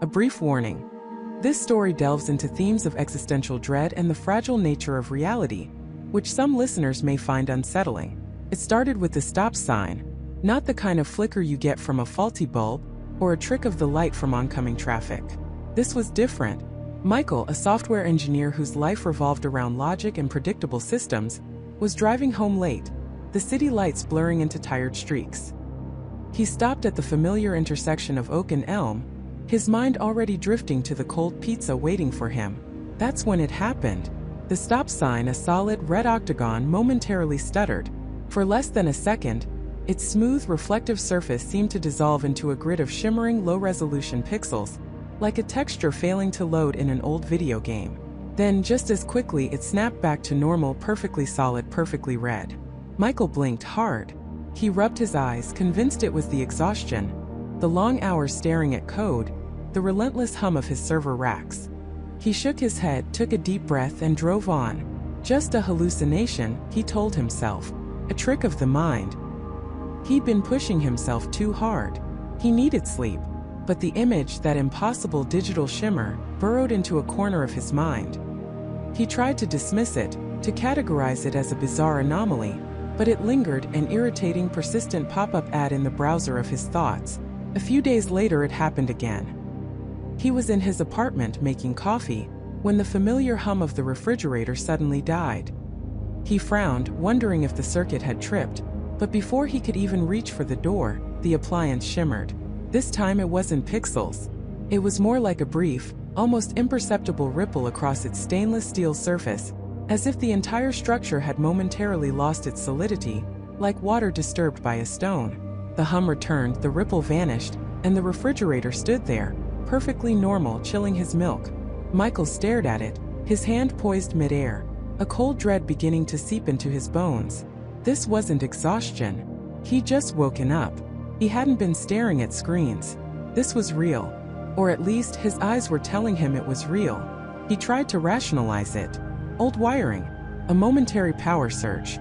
A brief warning. This story delves into themes of existential dread and the fragile nature of reality, which some listeners may find unsettling. It started with the stop sign, not the kind of flicker you get from a faulty bulb or a trick of the light from oncoming traffic. This was different. Michael, a software engineer whose life revolved around logic and predictable systems, was driving home late, the city lights blurring into tired streaks. He stopped at the familiar intersection of Oak and Elm, his mind already drifting to the cold pizza waiting for him. That's when it happened. The stop sign, a solid red octagon, momentarily stuttered. For less than a second, its smooth, reflective surface seemed to dissolve into a grid of shimmering, low-resolution pixels, like a texture failing to load in an old video game. Then, just as quickly, it snapped back to normal, perfectly solid, perfectly red. Michael blinked hard. He rubbed his eyes, convinced it was the exhaustion, the long hours staring at code, the relentless hum of his server racks. He shook his head, took a deep breath, and drove on. Just a hallucination, he told himself. A trick of the mind. He'd been pushing himself too hard. He needed sleep. But the image, that impossible digital shimmer, burrowed into a corner of his mind. He tried to dismiss it, to categorize it as a bizarre anomaly, but it lingered, an irritating, persistent pop-up ad in the browser of his thoughts. A few days later it happened again. He was in his apartment making coffee, when the familiar hum of the refrigerator suddenly died. He frowned, wondering if the circuit had tripped, but before he could even reach for the door, the appliance shimmered. This time it wasn't pixels. It was more like a brief, almost imperceptible ripple across its stainless steel surface, as if the entire structure had momentarily lost its solidity, like water disturbed by a stone. The hum returned, the ripple vanished, and the refrigerator stood there, perfectly normal, chilling his milk. Michael stared at it, his hand poised mid-air, a cold dread beginning to seep into his bones. This wasn't exhaustion. He'd just woken up. He hadn't been staring at screens. This was real. Or at least, his eyes were telling him it was real. He tried to rationalize it. Old wiring. A momentary power surge.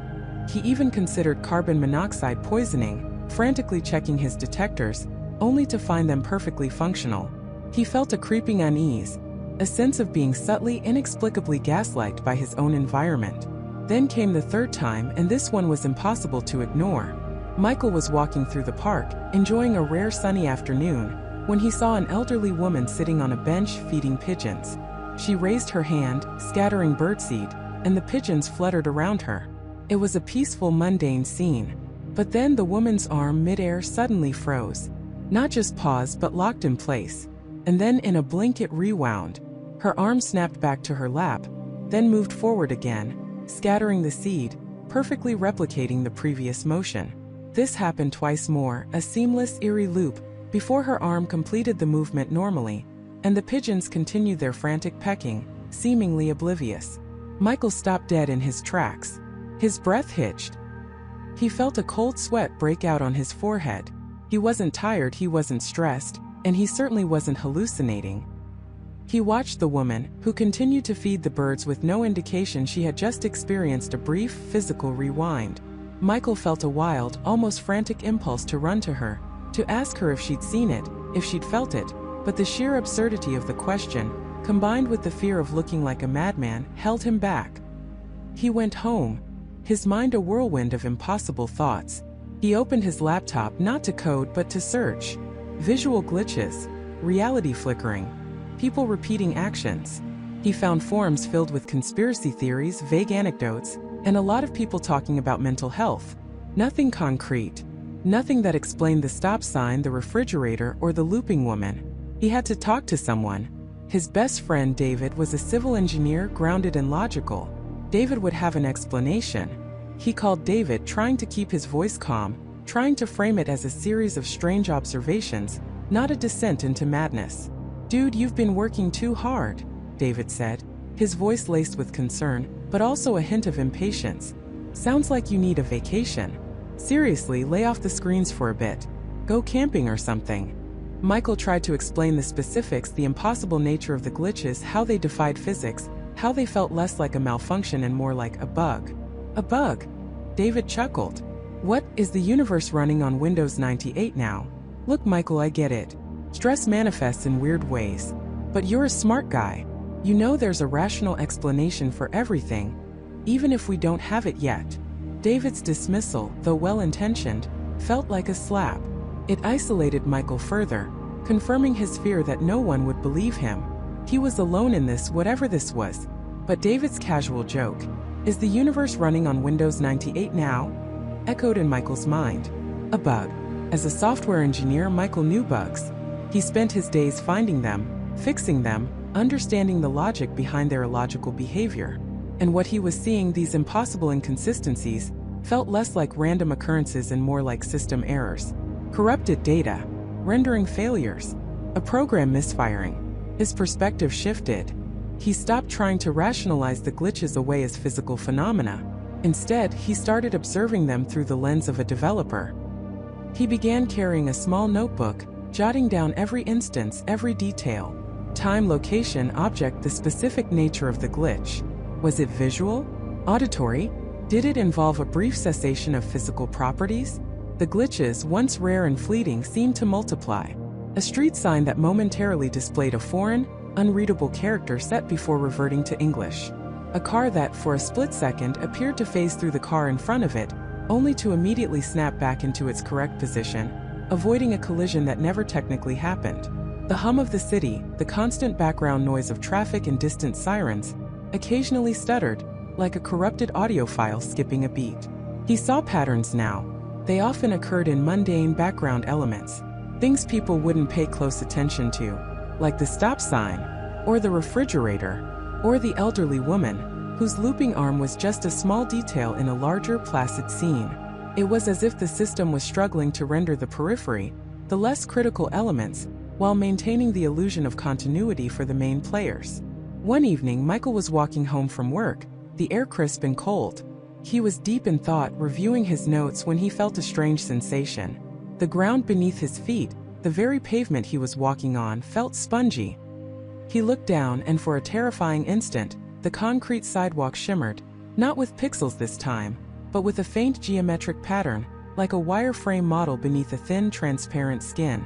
He even considered carbon monoxide poisoning, frantically checking his detectors, only to find them perfectly functional. He felt a creeping unease, a sense of being subtly, inexplicably gaslighted by his own environment. Then came the third time, and this one was impossible to ignore. Michael was walking through the park, enjoying a rare sunny afternoon, when he saw an elderly woman sitting on a bench feeding pigeons. She raised her hand, scattering birdseed, and the pigeons fluttered around her. It was a peaceful, mundane scene. But then the woman's arm mid-air suddenly froze. Not just paused, but locked in place. And then in a blink it rewound. Her arm snapped back to her lap, then moved forward again, scattering the seed, perfectly replicating the previous motion. This happened twice more, a seamless, eerie loop, before her arm completed the movement normally, and the pigeons continued their frantic pecking, seemingly oblivious. Michael stopped dead in his tracks. His breath hitched. He felt a cold sweat break out on his forehead. He wasn't tired, he wasn't stressed, and he certainly wasn't hallucinating. He watched the woman, who continued to feed the birds with no indication she had just experienced a brief, physical rewind. Michael felt a wild, almost frantic impulse to run to her, to ask her if she'd seen it, if she'd felt it, but the sheer absurdity of the question, combined with the fear of looking like a madman, held him back. He went home, his mind a whirlwind of impossible thoughts. He opened his laptop not to code but to search. Visual glitches, reality flickering, people repeating actions. He found forums filled with conspiracy theories, vague anecdotes, and a lot of people talking about mental health. Nothing concrete. Nothing that explained the stop sign, the refrigerator, or the looping woman. He had to talk to someone. His best friend David was a civil engineer, grounded and logical. David would have an explanation. He called David, trying to keep his voice calm, trying to frame it as a series of strange observations, not a descent into madness. "Dude, you've been working too hard," David said, his voice laced with concern, but also a hint of impatience. "Sounds like you need a vacation. Seriously, lay off the screens for a bit. Go camping or something." Michael tried to explain the specifics, the impossible nature of the glitches, how they defied physics, how they felt less like a malfunction and more like a bug. "A bug?" David chuckled. "What, is the universe running on Windows 98 now? Look, Michael, I get it. Stress manifests in weird ways. But you're a smart guy. You know there's a rational explanation for everything, even if we don't have it yet. David's dismissal, though well-intentioned, felt like a slap. It isolated Michael further, confirming his fear that no one would believe him. He was alone in this, whatever this was. But David's casual joke, "Is the universe running on Windows 98 now?" echoed in Michael's mind. A bug. As a software engineer, Michael knew bugs. He spent his days finding them, fixing them, understanding the logic behind their illogical behavior. And what he was seeing, these impossible inconsistencies, felt less like random occurrences and more like system errors. Corrupted data, rendering failures, a program misfiring. His perspective shifted. He stopped trying to rationalize the glitches away as physical phenomena. Instead, he started observing them through the lens of a developer. He began carrying a small notebook, jotting down every instance, every detail. Time, location, object, the specific nature of the glitch. Was it visual? Auditory? Did it involve a brief cessation of physical properties? The glitches, once rare and fleeting, seemed to multiply. A street sign that momentarily displayed a foreign, unreadable character set before reverting to English. A car that, for a split second, appeared to phase through the car in front of it, only to immediately snap back into its correct position, avoiding a collision that never technically happened. The hum of the city, the constant background noise of traffic and distant sirens, occasionally stuttered, like a corrupted audio file skipping a beat. He saw patterns now. They often occurred in mundane background elements, things people wouldn't pay close attention to, like the stop sign, or the refrigerator, or the elderly woman, whose looping arm was just a small detail in a larger, placid scene. It was as if the system was struggling to render the periphery, the less critical elements, while maintaining the illusion of continuity for the main players. One evening, Michael was walking home from work, the air crisp and cold. He was deep in thought, reviewing his notes, when he felt a strange sensation. The ground beneath his feet, the very pavement he was walking on, felt spongy. He looked down, and for a terrifying instant, the concrete sidewalk shimmered, not with pixels this time, but with a faint geometric pattern, like a wireframe model beneath a thin, transparent skin.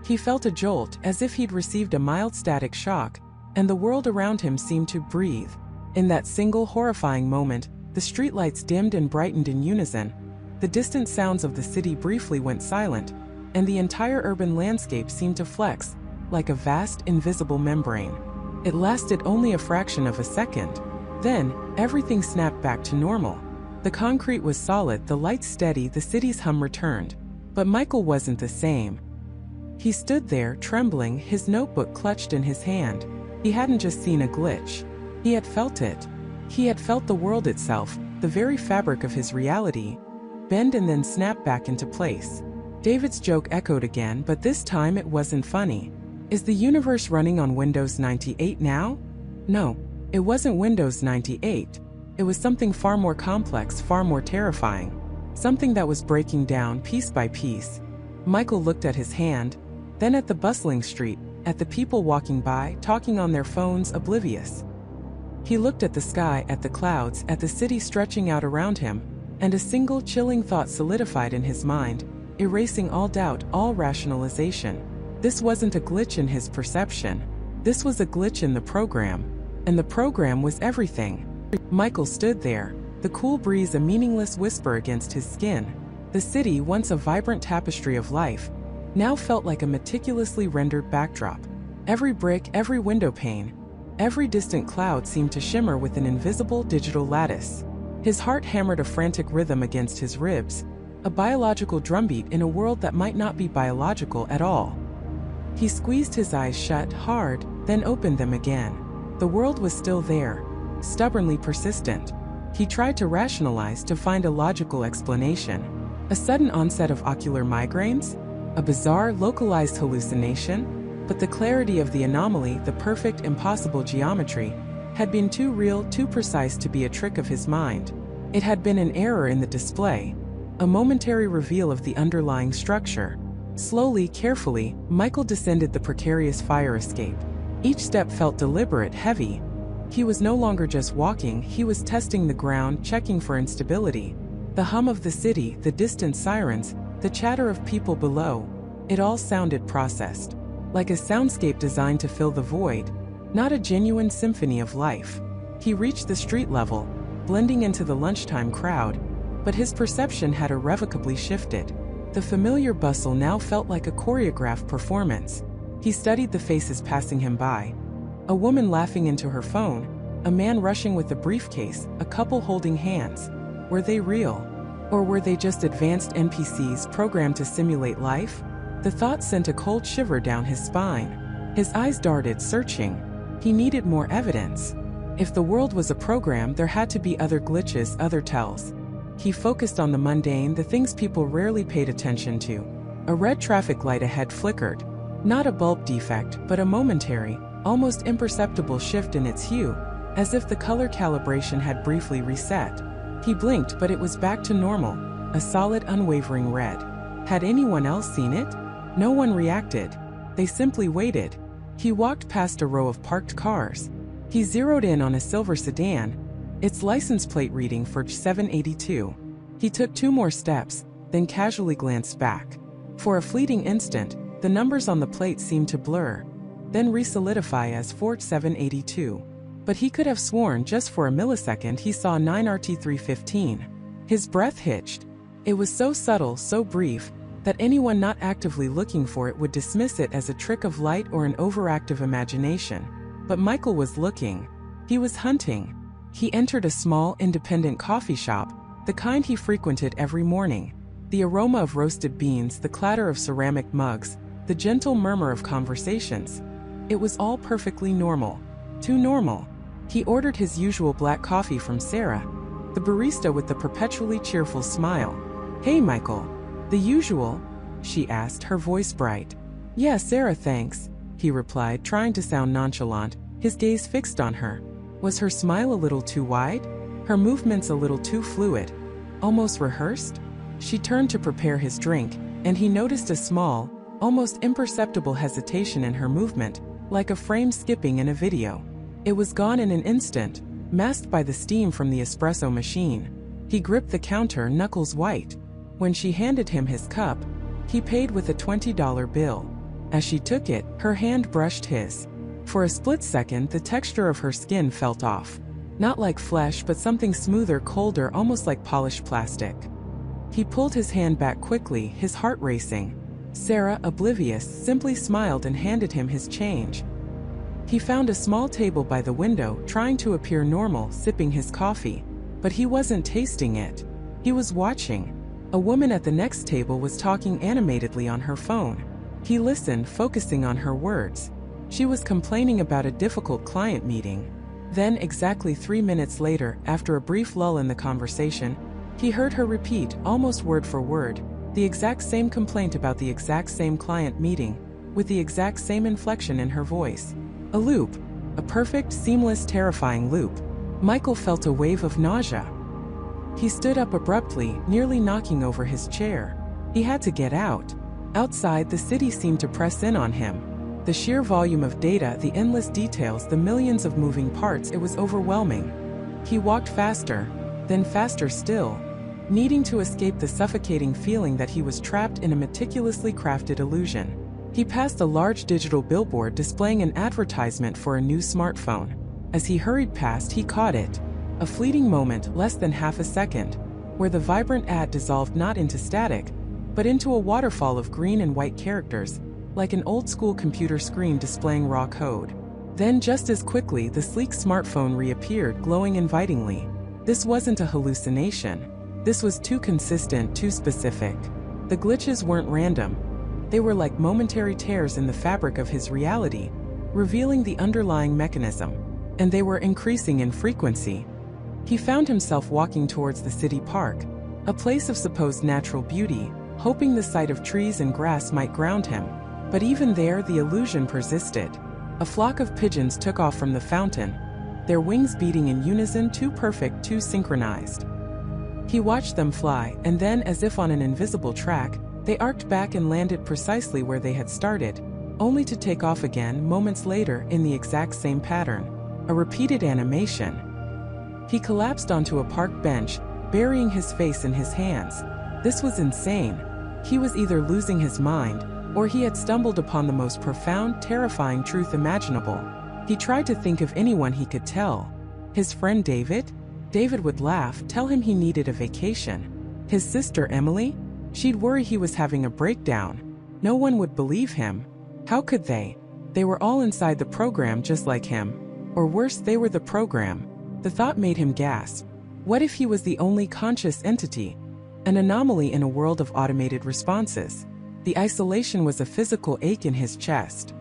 He felt a jolt, as if he'd received a mild static shock, and the world around him seemed to breathe. In that single horrifying moment, the streetlights dimmed and brightened in unison, the distant sounds of the city briefly went silent, and the entire urban landscape seemed to flex, like a vast, invisible membrane. It lasted only a fraction of a second. Then, everything snapped back to normal. The concrete was solid, the lights steady, the city's hum returned. But Michael wasn't the same. He stood there, trembling, his notebook clutched in his hand. He hadn't just seen a glitch. He had felt it. He had felt the world itself, the very fabric of his reality, bend and then snap back into place. David's joke echoed again, but this time it wasn't funny. Is the universe running on Windows 98 now? No, it wasn't Windows 98. It was something far more complex, far more terrifying. Something that was breaking down piece by piece. Michael looked at his hand, then at the bustling street, at the people walking by, talking on their phones, oblivious. He looked at the sky, at the clouds, at the city stretching out around him, and a single chilling thought solidified in his mind, erasing all doubt, all rationalization. This wasn't a glitch in his perception. This was a glitch in the program. And the program was everything. Michael stood there, the cool breeze a meaningless whisper against his skin. The city, once a vibrant tapestry of life, now felt like a meticulously rendered backdrop. Every brick, every window pane, every distant cloud seemed to shimmer with an invisible digital lattice. His heart hammered a frantic rhythm against his ribs, a biological drumbeat in a world that might not be biological at all. He squeezed his eyes shut hard, then opened them again. The world was still there, stubbornly persistent. He tried to rationalize, to find a logical explanation. A sudden onset of ocular migraines? A bizarre, localized hallucination? But the clarity of the anomaly, the perfect, impossible geometry, had been too real, too precise to be a trick of his mind. It had been an error in the display, a momentary reveal of the underlying structure. Slowly, carefully, Michael descended the precarious fire escape. Each step felt deliberate, heavy. He was no longer just walking, he was testing the ground, checking for instability. The hum of the city, the distant sirens, the chatter of people below. It all sounded processed, like a soundscape designed to fill the void, not a genuine symphony of life. He reached the street level, blending into the lunchtime crowd, but his perception had irrevocably shifted. The familiar bustle now felt like a choreographed performance. He studied the faces passing him by. A woman laughing into her phone, a man rushing with a briefcase, a couple holding hands. Were they real? Or were they just advanced NPCs programmed to simulate life? The thought sent a cold shiver down his spine. His eyes darted, searching. He needed more evidence. If the world was a program, there had to be other glitches, other tells. He focused on the mundane, the things people rarely paid attention to. A red traffic light ahead flickered. Not a bulb defect, but a momentary, almost imperceptible shift in its hue, as if the color calibration had briefly reset. He blinked, but it was back to normal, a solid, unwavering red. Had anyone else seen it? No one reacted. They simply waited. He walked past a row of parked cars. He zeroed in on a silver sedan, its license plate reading for 782. He took 2 more steps, then casually glanced back. For a fleeting instant, the numbers on the plate seemed to blur, then re-solidify as Ford 782. But he could have sworn just for a millisecond he saw 9RT315. His breath hitched. It was so subtle, so brief, that anyone not actively looking for it would dismiss it as a trick of light or an overactive imagination. But Michael was looking. He was hunting. He entered a small, independent coffee shop, the kind he frequented every morning. The aroma of roasted beans, the clatter of ceramic mugs, the gentle murmur of conversations. It was all perfectly normal. Too normal. He ordered his usual black coffee from Sarah, the barista with the perpetually cheerful smile. "Hey, Michael." "The usual?" she asked, her voice bright. "Yeah, Sarah, thanks," he replied, trying to sound nonchalant, his gaze fixed on her. Was her smile a little too wide? Her movements a little too fluid? Almost rehearsed? She turned to prepare his drink, and he noticed a small, almost imperceptible hesitation in her movement, like a frame skipping in a video. It was gone in an instant, masked by the steam from the espresso machine. He gripped the counter, knuckles white. When she handed him his cup, he paid with a $20 bill. As she took it, her hand brushed his. For a split second, the texture of her skin felt off. Not like flesh, but something smoother, colder, almost like polished plastic. He pulled his hand back quickly, his heart racing. Sarah, oblivious, simply smiled and handed him his change. He found a small table by the window, trying to appear normal, sipping his coffee. But he wasn't tasting it. He was watching. A woman at the next table was talking animatedly on her phone. He listened, focusing on her words. She was complaining about a difficult client meeting. Then, exactly 3 minutes later, after a brief lull in the conversation, he heard her repeat, almost word for word, the exact same complaint about the exact same client meeting, with the exact same inflection in her voice. A loop. A perfect, seamless, terrifying loop. Michael felt a wave of nausea. He stood up abruptly, nearly knocking over his chair. He had to get out. Outside, the city seemed to press in on him. The sheer volume of data, the endless details, the millions of moving parts, it was overwhelming. He walked faster, then faster still, needing to escape the suffocating feeling that he was trapped in a meticulously crafted illusion. He passed a large digital billboard displaying an advertisement for a new smartphone. As he hurried past, he caught it. A fleeting moment, less than half a second, where the vibrant ad dissolved not into static, but into a waterfall of green and white characters, like an old-school computer screen displaying raw code. Then just as quickly, the sleek smartphone reappeared, glowing invitingly. This wasn't a hallucination. This was too consistent, too specific. The glitches weren't random. They were like momentary tears in the fabric of his reality, revealing the underlying mechanism. And they were increasing in frequency. He found himself walking towards the city park, a place of supposed natural beauty, hoping the sight of trees and grass might ground him. But even there, the illusion persisted. A flock of pigeons took off from the fountain, their wings beating in unison, too perfect, too synchronized. He watched them fly, and then, as if on an invisible track, they arced back and landed precisely where they had started, only to take off again moments later in the exact same pattern. A repeated animation. He collapsed onto a park bench, burying his face in his hands. This was insane. He was either losing his mind, Or he had stumbled upon the most profound, terrifying truth imaginable. He tried to think of anyone he could tell. His friend David? David would laugh, tell him he needed a vacation. His sister Emily? She'd worry he was having a breakdown. No one would believe him. How could they? They were all inside the program just like him. Or worse, they were the program. The thought made him gasp. What if he was the only conscious entity? An anomaly in a world of automated responses. The isolation was a physical ache in his chest.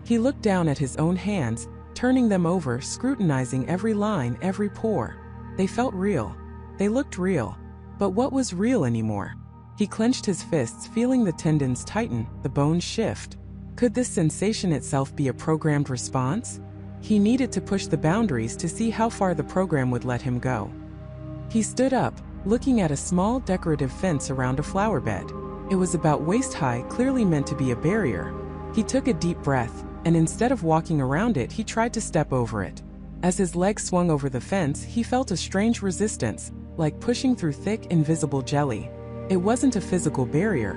He looked down at his own hands, turning them over, scrutinizing every line, every pore. They felt real. They looked real. But what was real anymore? He clenched his fists, feeling the tendons tighten, the bones shift. Could this sensation itself be a programmed response? He needed to push the boundaries to see how far the program would let him go. He stood up, looking at a small decorative fence around a flower bed. It was about waist-high, clearly meant to be a barrier. He took a deep breath, and instead of walking around it, he tried to step over it. As his legs swung over the fence, he felt a strange resistance, like pushing through thick, invisible jelly. It wasn't a physical barrier.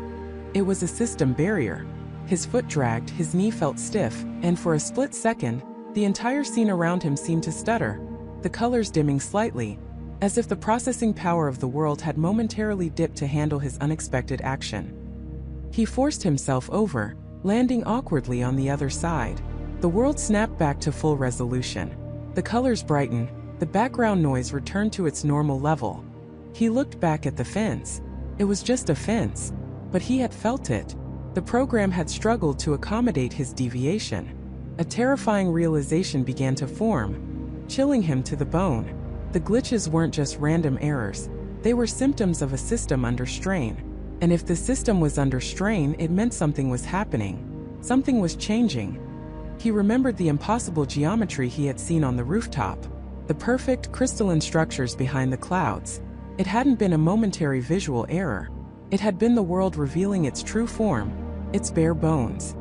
It was a system barrier. His foot dragged, his knee felt stiff, and for a split second, the entire scene around him seemed to stutter, the colors dimming slightly, as if the processing power of the world had momentarily dipped to handle his unexpected action. He forced himself over, landing awkwardly on the other side. The world snapped back to full resolution. The colors brightened, the background noise returned to its normal level. He looked back at the fence. It was just a fence, but he had felt it. The program had struggled to accommodate his deviation. A terrifying realization began to form, chilling him to the bone. The glitches weren't just random errors. They were symptoms of a system under strain. And if the system was under strain, it meant something was happening. Something was changing. He remembered the impossible geometry he had seen on the rooftop, the perfect crystalline structures behind the clouds. It hadn't been a momentary visual error. It had been the world revealing its true form, its bare bones.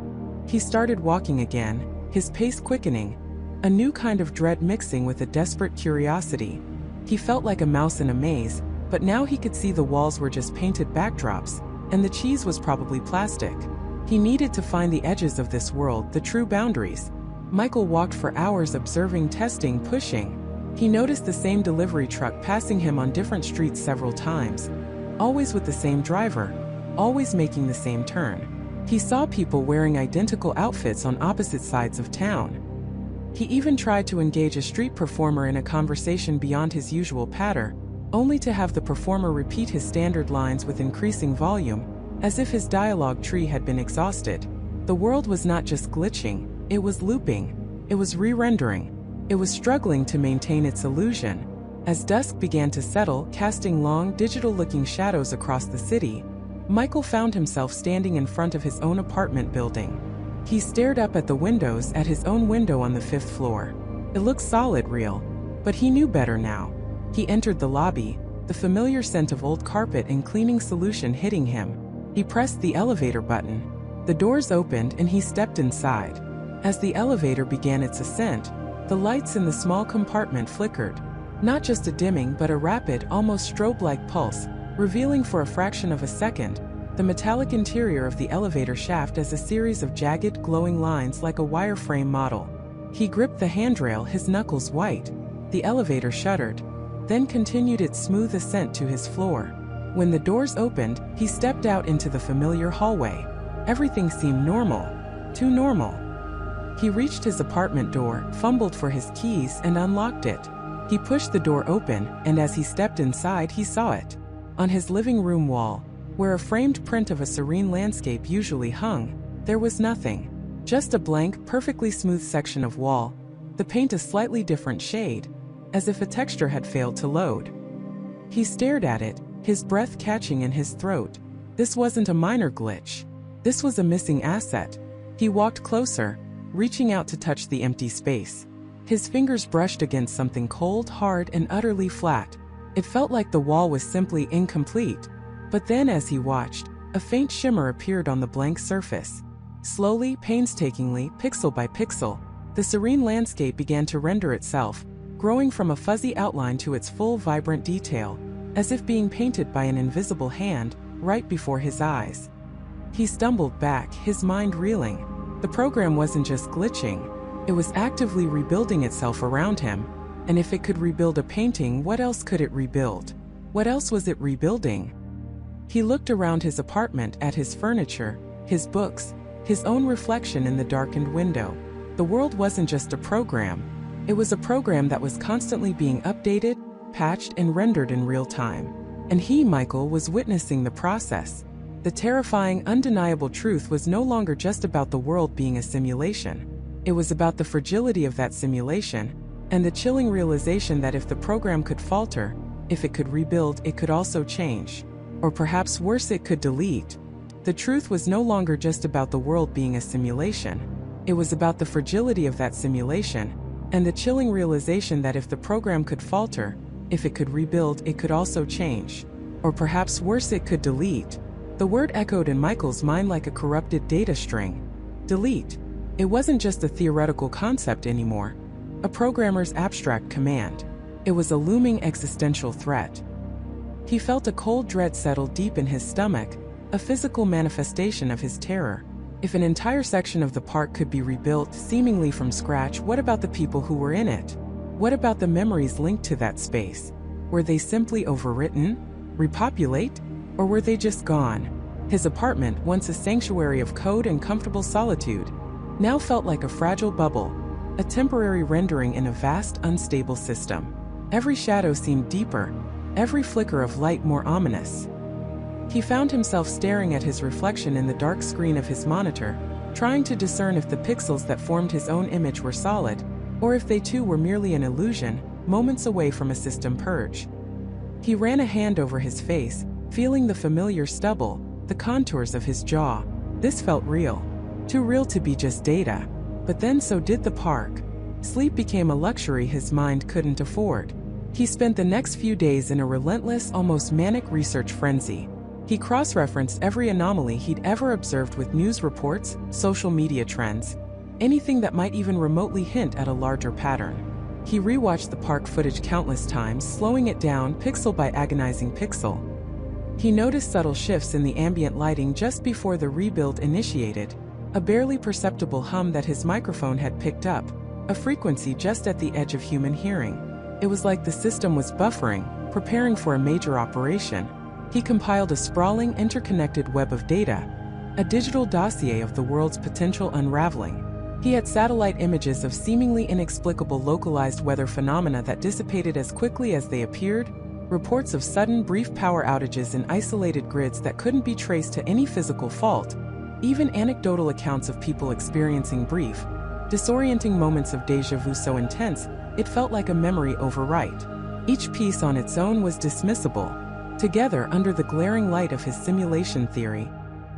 He started walking again, his pace quickening, a new kind of dread mixing with a desperate curiosity. He felt like a mouse in a maze, but now he could see the walls were just painted backdrops, and the cheese was probably plastic. He needed to find the edges of this world, the true boundaries. Michael walked for hours observing, testing, pushing. He noticed the same delivery truck passing him on different streets several times, always with the same driver, always making the same turn. He saw people wearing identical outfits on opposite sides of town. He even tried to engage a street performer in a conversation beyond his usual patter, only to have the performer repeat his standard lines with increasing volume, as if his dialogue tree had been exhausted. The world was not just glitching, it was looping, it was re-rendering, it was struggling to maintain its illusion. As dusk began to settle, casting long, digital-looking shadows across the city, Michael found himself standing in front of his own apartment building. He stared up at the windows, at his own window on the 5th floor. It looked solid, real, but he knew better now. He entered the lobby, the familiar scent of old carpet and cleaning solution hitting him. He pressed the elevator button. The doors opened and he stepped inside. As the elevator began its ascent, the lights in the small compartment flickered. Not just a dimming but a rapid, almost strobe-like pulse, revealing for a fraction of a second the metallic interior of the elevator shaft as a series of jagged, glowing lines like a wireframe model. He gripped the handrail, his knuckles white. The elevator shuddered, then continued its smooth ascent to his floor. When the doors opened, he stepped out into the familiar hallway. Everything seemed normal, too normal. He reached his apartment door, fumbled for his keys, and unlocked it. He pushed the door open, and as he stepped inside, he saw it. On his living room wall, where a framed print of a serene landscape usually hung, there was nothing. Just a blank, perfectly smooth section of wall, the paint a slightly different shade, as if a texture had failed to load. He stared at it, his breath catching in his throat. This wasn't a minor glitch. This was a missing asset. He walked closer, reaching out to touch the empty space. His fingers brushed against something cold, hard, and utterly flat. It felt like the wall was simply incomplete. But then as he watched, a faint shimmer appeared on the blank surface. Slowly, painstakingly, pixel by pixel, the serene landscape began to render itself, growing from a fuzzy outline to its full, vibrant detail, as if being painted by an invisible hand, right before his eyes. He stumbled back, his mind reeling. The program wasn't just glitching, it was actively rebuilding itself around him. And if it could rebuild a painting, what else could it rebuild? What else was it rebuilding? He looked around his apartment at his furniture, his books, his own reflection in the darkened window. The world wasn't just a program. It was a program that was constantly being updated, patched, and rendered in real time. And he, Michael, was witnessing the process. The terrifying, undeniable truth was no longer just about the world being a simulation. It was about the fragility of that simulation, and the chilling realization that if the program could falter, if it could rebuild, it could also change. Or perhaps worse, it could delete. The truth was no longer just about the world being a simulation. It was about the fragility of that simulation, and the chilling realization that if the program could falter, if it could rebuild, it could also change. Or perhaps worse, it could delete. The word echoed in Michael's mind like a corrupted data string. Delete. It wasn't just a theoretical concept anymore, a programmer's abstract command. It was a looming existential threat. He felt a cold dread settle deep in his stomach, a physical manifestation of his terror. If an entire section of the park could be rebuilt, seemingly from scratch, what about the people who were in it? What about the memories linked to that space? Were they simply overwritten, repopulate, or were they just gone? His apartment, once a sanctuary of code and comfortable solitude, now felt like a fragile bubble, a temporary rendering in a vast, unstable system. Every shadow seemed deeper, every flicker of light more ominous. He found himself staring at his reflection in the dark screen of his monitor, trying to discern if the pixels that formed his own image were solid, or if they too were merely an illusion, moments away from a system purge. He ran a hand over his face, feeling the familiar stubble, the contours of his jaw. This felt real. Too real to be just data. But then so did the park. Sleep became a luxury his mind couldn't afford. He spent the next few days in a relentless, almost manic research frenzy. He cross-referenced every anomaly he'd ever observed with news reports, social media trends, anything that might even remotely hint at a larger pattern. He rewatched the park footage countless times, slowing it down pixel by agonizing pixel. He noticed subtle shifts in the ambient lighting just before the rebuild initiated, a barely perceptible hum that his microphone had picked up, a frequency just at the edge of human hearing. It was like the system was buffering, preparing for a major operation. He compiled a sprawling, interconnected web of data, a digital dossier of the world's potential unraveling. He had satellite images of seemingly inexplicable localized weather phenomena that dissipated as quickly as they appeared, reports of sudden, brief power outages in isolated grids that couldn't be traced to any physical fault, even anecdotal accounts of people experiencing brief, disorienting moments of déjà vu so intense, it felt like a memory overwrite. Each piece on its own was dismissible. Together, under the glaring light of his simulation theory,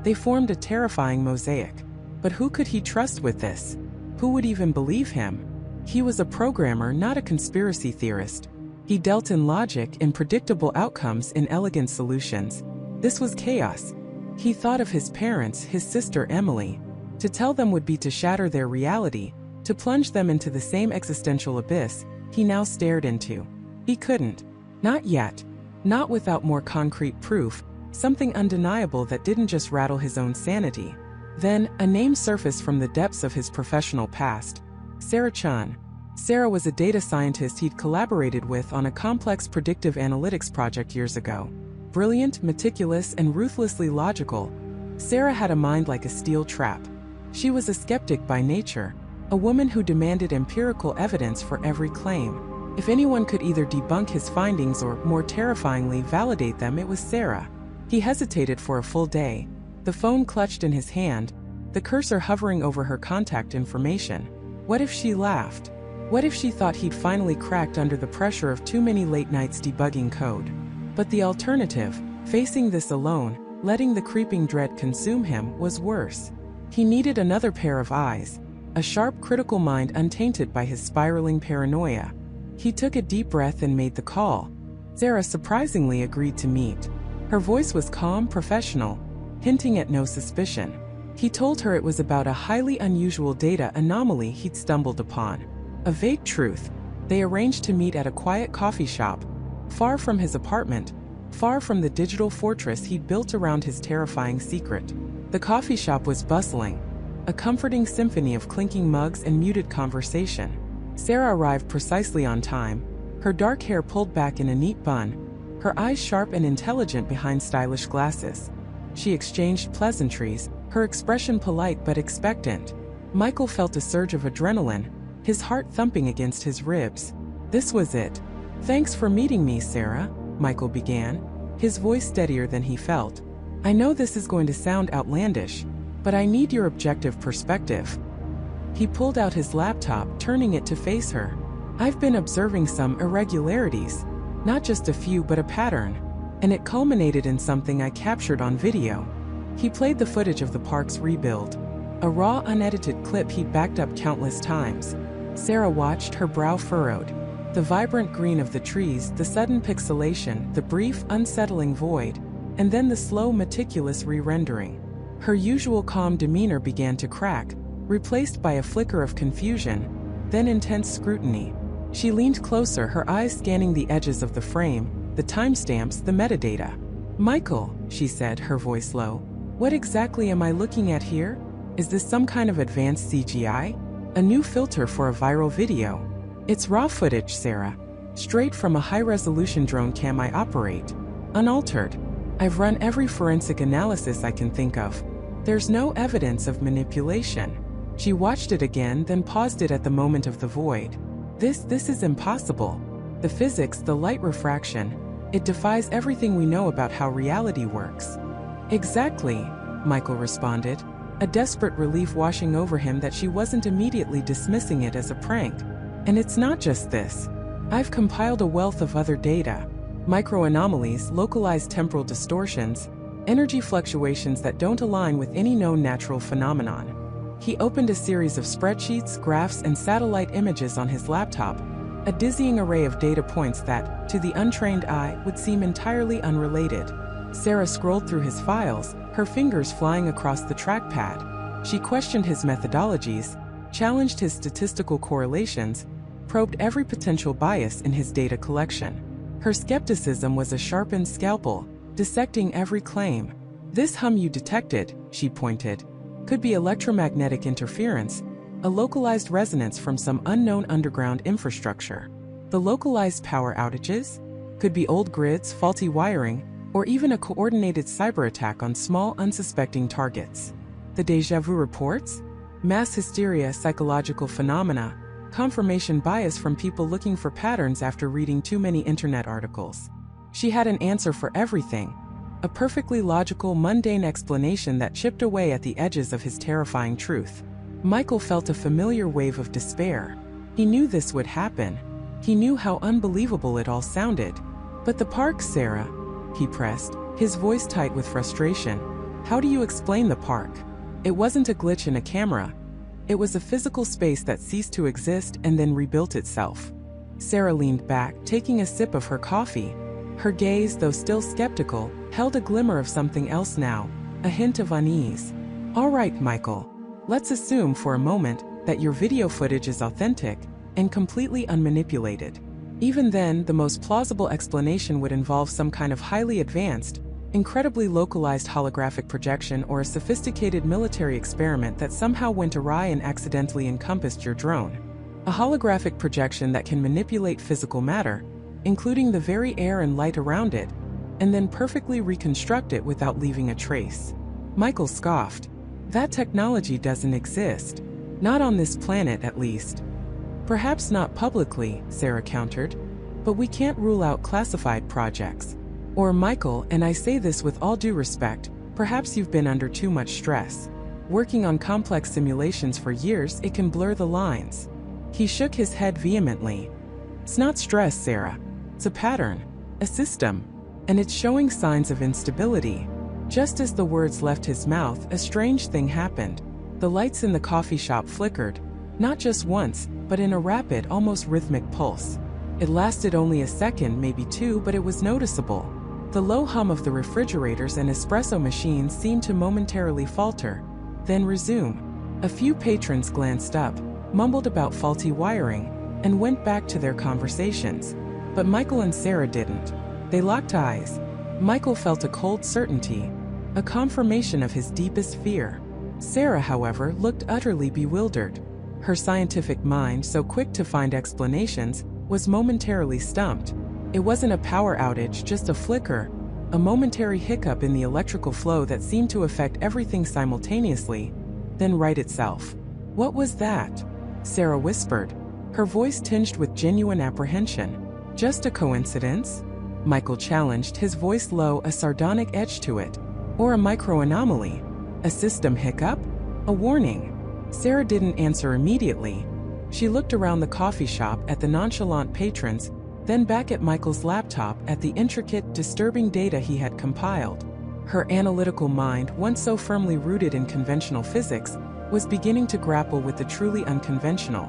they formed a terrifying mosaic. But who could he trust with this? Who would even believe him? He was a programmer, not a conspiracy theorist. He dealt in logic, in predictable outcomes, in elegant solutions. This was chaos. He thought of his parents, his sister Emily. To tell them would be to shatter their reality, to plunge them into the same existential abyss he now stared into. He couldn't. Not yet. Not without more concrete proof, something undeniable that didn't just rattle his own sanity. Then, a name surfaced from the depths of his professional past. Sarah Chun. Sarah was a data scientist he'd collaborated with on a complex predictive analytics project years ago. Brilliant, meticulous, and ruthlessly logical, Sarah had a mind like a steel trap. She was a skeptic by nature, a woman who demanded empirical evidence for every claim. If anyone could either debunk his findings or, more terrifyingly, validate them, it was Sarah. He hesitated for a full day, the phone clutched in his hand, the cursor hovering over her contact information. What if she laughed? What if she thought he'd finally cracked under the pressure of too many late nights debugging code? But the alternative, facing this alone, letting the creeping dread consume him, was worse. He needed another pair of eyes, a sharp, critical mind untainted by his spiraling paranoia. He took a deep breath and made the call. Sarah surprisingly agreed to meet. Her voice was calm, professional, hinting at no suspicion. He told her it was about a highly unusual data anomaly he'd stumbled upon. A vague truth. They arranged to meet at a quiet coffee shop, far from his apartment, far from the digital fortress he'd built around his terrifying secret. The coffee shop was bustling, a comforting symphony of clinking mugs and muted conversation. Sarah arrived precisely on time, her dark hair pulled back in a neat bun, her eyes sharp and intelligent behind stylish glasses. She exchanged pleasantries, her expression polite but expectant. Michael felt a surge of adrenaline, his heart thumping against his ribs. This was it. "Thanks for meeting me, Sarah," Michael began, his voice steadier than he felt. "I know this is going to sound outlandish, but I need your objective perspective." He pulled out his laptop, turning it to face her. "I've been observing some irregularities, not just a few but a pattern, and it culminated in something I captured on video." He played the footage of the park's rebuild, a raw, unedited clip he'd backed up countless times. Sarah watched, her brow furrowed. The vibrant green of the trees, the sudden pixelation, the brief, unsettling void, and then the slow, meticulous re-rendering. Her usual calm demeanor began to crack, replaced by a flicker of confusion, then intense scrutiny. She leaned closer, her eyes scanning the edges of the frame, the timestamps, the metadata. "Michael," she said, her voice low, "what exactly am I looking at here? Is this some kind of advanced CGI? A new filter for a viral video?" "It's raw footage, Sarah. Straight from a high-resolution drone cam I operate. Unaltered. I've run every forensic analysis I can think of. There's no evidence of manipulation." She watched it again, then paused it at the moment of the void. This is impossible. The physics, the light refraction, it defies everything we know about how reality works." "Exactly," Michael responded, a desperate relief washing over him that she wasn't immediately dismissing it as a prank. "And it's not just this. I've compiled a wealth of other data. Microanomalies, localized temporal distortions, energy fluctuations that don't align with any known natural phenomenon." He opened a series of spreadsheets, graphs, and satellite images on his laptop, a dizzying array of data points that, to the untrained eye, would seem entirely unrelated. Sarah scrolled through his files, her fingers flying across the trackpad. She questioned his methodologies, challenged his statistical correlations, probed every potential bias in his data collection. Her skepticism was a sharpened scalpel, dissecting every claim. "This hum you detected," she pointed, "could be electromagnetic interference, a localized resonance from some unknown underground infrastructure. The localized power outages could be old grids, faulty wiring, or even a coordinated cyber attack on small, unsuspecting targets. The déjà vu reports? Mass hysteria, psychological phenomena, confirmation bias from people looking for patterns after reading too many internet articles." She had an answer for everything, a perfectly logical, mundane explanation that chipped away at the edges of his terrifying truth. Michael felt a familiar wave of despair. He knew this would happen. He knew how unbelievable it all sounded. "But the park, Sarah," he pressed, his voice tight with frustration. "How do you explain the park? It wasn't a glitch in a camera. It was a physical space that ceased to exist and then rebuilt itself." Sarah leaned back, taking a sip of her coffee. Her gaze, though still skeptical, held a glimmer of something else now, a hint of unease. "All right, Michael. Let's assume for a moment that your video footage is authentic and completely unmanipulated. Even then, the most plausible explanation would involve some kind of highly advanced, incredibly localized holographic projection or a sophisticated military experiment that somehow went awry and accidentally encompassed your drone. A holographic projection that can manipulate physical matter, including the very air and light around it, and then perfectly reconstruct it without leaving a trace." Michael scoffed. "That technology doesn't exist. Not on this planet, at least." "Perhaps not publicly," Sarah countered, "but we can't rule out classified projects. Or, Michael, and I say this with all due respect, perhaps you've been under too much stress. Working on complex simulations for years, it can blur the lines." He shook his head vehemently. "It's not stress, Sarah. It's a pattern, a system, and it's showing signs of instability." Just as the words left his mouth, a strange thing happened. The lights in the coffee shop flickered, not just once, but in a rapid, almost rhythmic pulse. It lasted only a second, maybe two, but it was noticeable. The low hum of the refrigerators and espresso machines seemed to momentarily falter, then resume. A few patrons glanced up, mumbled about faulty wiring, and went back to their conversations. But Michael and Sarah didn't. They locked eyes. Michael felt a cold certainty, a confirmation of his deepest fear. Sarah, however, looked utterly bewildered. Her scientific mind, so quick to find explanations, was momentarily stumped. It wasn't a power outage, just a flicker, a momentary hiccup in the electrical flow that seemed to affect everything simultaneously, then right itself. "What was that?" Sarah whispered, her voice tinged with genuine apprehension. "Just a coincidence?" Michael challenged, his voice low, a sardonic edge to it. "Or a micro-anomaly? A system hiccup? A warning?" Sarah didn't answer immediately. She looked around the coffee shop at the nonchalant patrons, then back at Michael's laptop at the intricate, disturbing data he had compiled. Her analytical mind, once so firmly rooted in conventional physics, was beginning to grapple with the truly unconventional.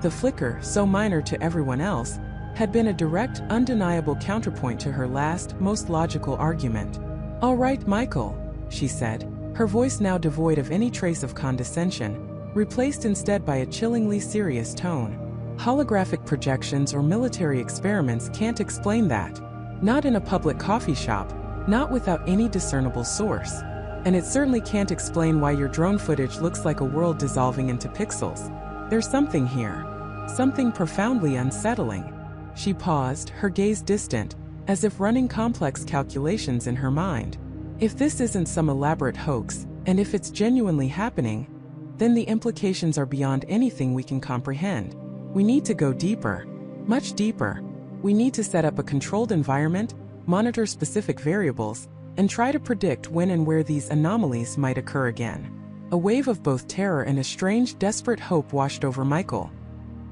The flicker, so minor to everyone else, had been a direct, undeniable counterpoint to her last, most logical argument. "All right, Michael," she said, her voice now devoid of any trace of condescension, replaced instead by a chillingly serious tone. "Holographic projections or military experiments can't explain that. Not in a public coffee shop, not without any discernible source. And it certainly can't explain why your drone footage looks like a world dissolving into pixels. There's something here. Something profoundly unsettling." She paused, her gaze distant, as if running complex calculations in her mind. If this isn't some elaborate hoax, and if it's genuinely happening, then the implications are beyond anything we can comprehend. We need to go deeper. Much deeper. We need to set up a controlled environment, monitor specific variables, and try to predict when and where these anomalies might occur again. A wave of both terror and a strange, desperate hope washed over Michael.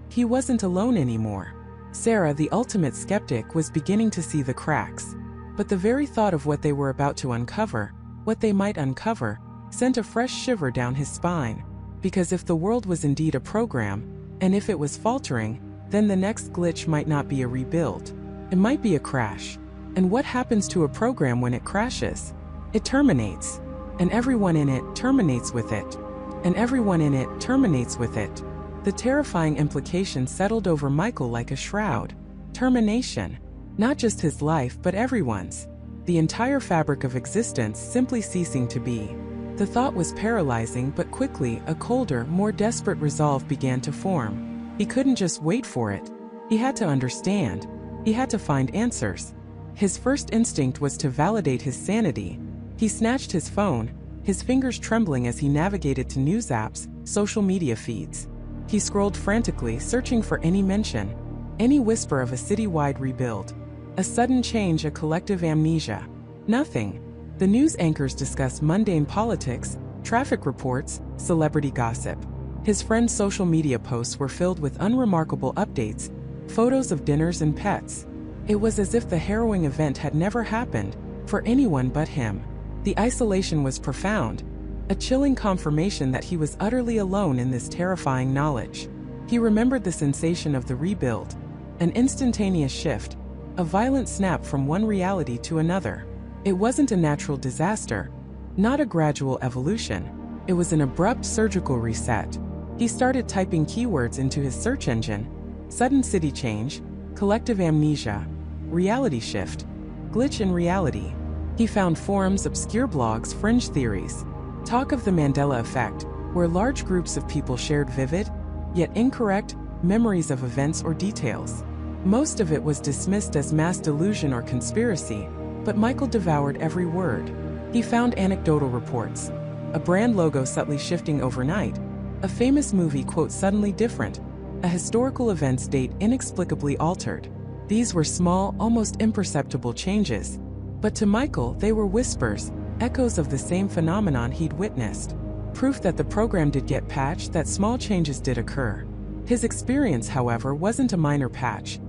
He wasn't alone anymore. Sarah, the ultimate skeptic, was beginning to see the cracks. But the very thought of what they were about to uncover, what they might uncover, sent a fresh shiver down his spine. Because if the world was indeed a program, and if it was faltering, then the next glitch might not be a rebuild. It might be a crash. And what happens to a program when it crashes? It terminates. And everyone in it terminates with it. And everyone in it terminates with it. The terrifying implication settled over Michael like a shroud. Termination. Not just his life, but everyone's. The entire fabric of existence simply ceasing to be. The thought was paralyzing, but quickly, a colder, more desperate resolve began to form. He couldn't just wait for it. He had to understand. He had to find answers. His first instinct was to validate his sanity. He snatched his phone, his fingers trembling as he navigated to news apps, social media feeds. He scrolled frantically, searching for any mention, any whisper of a city-wide rebuild. A sudden change, a collective amnesia. Nothing. The news anchors discussed mundane politics, traffic reports, celebrity gossip. His friends' social media posts were filled with unremarkable updates, photos of dinners and pets. It was as if the harrowing event had never happened, for anyone but him. The isolation was profound, a chilling confirmation that he was utterly alone in this terrifying knowledge. He remembered the sensation of the rebuild, an instantaneous shift, a violent snap from one reality to another. It wasn't a natural disaster, not a gradual evolution. It was an abrupt surgical reset. He started typing keywords into his search engine: sudden city change, collective amnesia, reality shift, glitch in reality. He found forums, obscure blogs, fringe theories, talk of the Mandela effect, where large groups of people shared vivid, yet incorrect, memories of events or details. Most of it was dismissed as mass delusion or conspiracy, but Michael devoured every word. He found anecdotal reports, a brand logo subtly shifting overnight, a famous movie quote suddenly different, a historical event's date inexplicably altered. These were small, almost imperceptible changes, but to Michael they were whispers, echoes of the same phenomenon he'd witnessed. Proof that the program did get patched, that small changes did occur. His experience, however, wasn't a minor patch.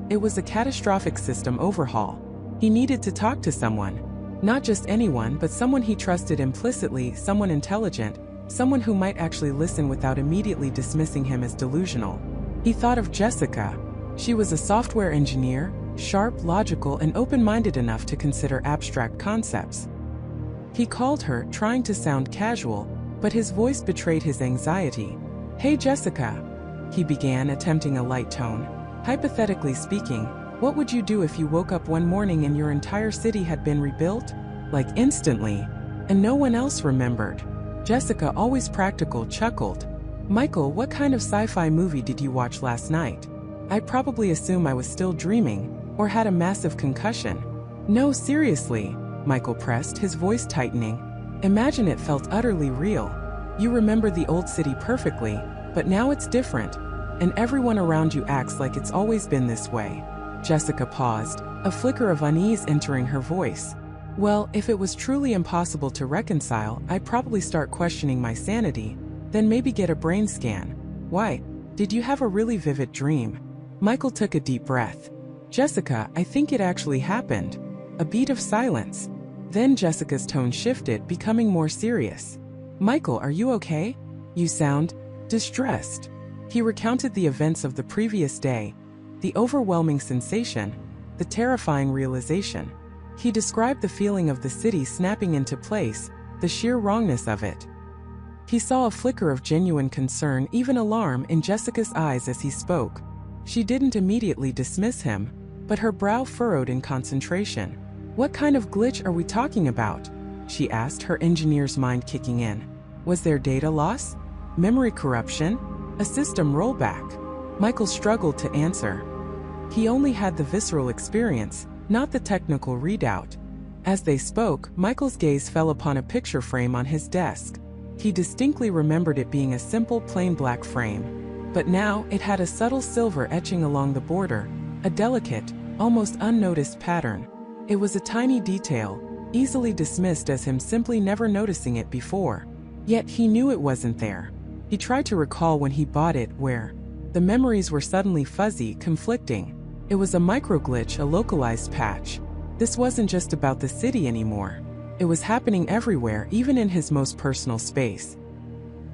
It was a catastrophic system overhaul. He needed to talk to someone. Not just anyone, but someone he trusted implicitly, someone intelligent, someone who might actually listen without immediately dismissing him as delusional. He thought of Jessica. She was a software engineer, sharp, logical, and open-minded enough to consider abstract concepts. He called her, trying to sound casual, but his voice betrayed his anxiety. "Hey Jessica," he began, attempting a light tone. "Hypothetically speaking, what would you do if you woke up one morning and your entire city had been rebuilt? Like instantly." And no one else remembered. Jessica, always practical, chuckled. Michael, what kind of sci-fi movie did you watch last night? I'd probably assume I was still dreaming, or had a massive concussion. No, seriously, Michael pressed, his voice tightening. Imagine it felt utterly real. You remember the old city perfectly, but now it's different, and everyone around you acts like it's always been this way. Jessica paused, a flicker of unease entering her voice. Well, if it was truly impossible to reconcile, I'd probably start questioning my sanity, then maybe get a brain scan. Why? Did you have a really vivid dream? Michael took a deep breath. Jessica, I think it actually happened. A beat of silence. Then Jessica's tone shifted, becoming more serious. Michael, are you okay? You sound distressed. He recounted the events of the previous day, the overwhelming sensation, the terrifying realization. He described the feeling of the city snapping into place, the sheer wrongness of it. He saw a flicker of genuine concern, even alarm, in Jessica's eyes as he spoke. She didn't immediately dismiss him, but her brow furrowed in concentration. What kind of glitch are we talking about? She asked, her engineer's mind kicking in. Was there data loss? Memory corruption? A system rollback? Michael struggled to answer. He only had the visceral experience, not the technical readout. As they spoke, Michael's gaze fell upon a picture frame on his desk. He distinctly remembered it being a simple plain black frame. But now, it had a subtle silver etching along the border, a delicate, almost unnoticed pattern. It was a tiny detail, easily dismissed as him simply never noticing it before. Yet he knew it wasn't there. He tried to recall when he bought it, where the memories were suddenly fuzzy, conflicting. It was a microglitch, a localized patch. This wasn't just about the city anymore. It was happening everywhere, even in his most personal space.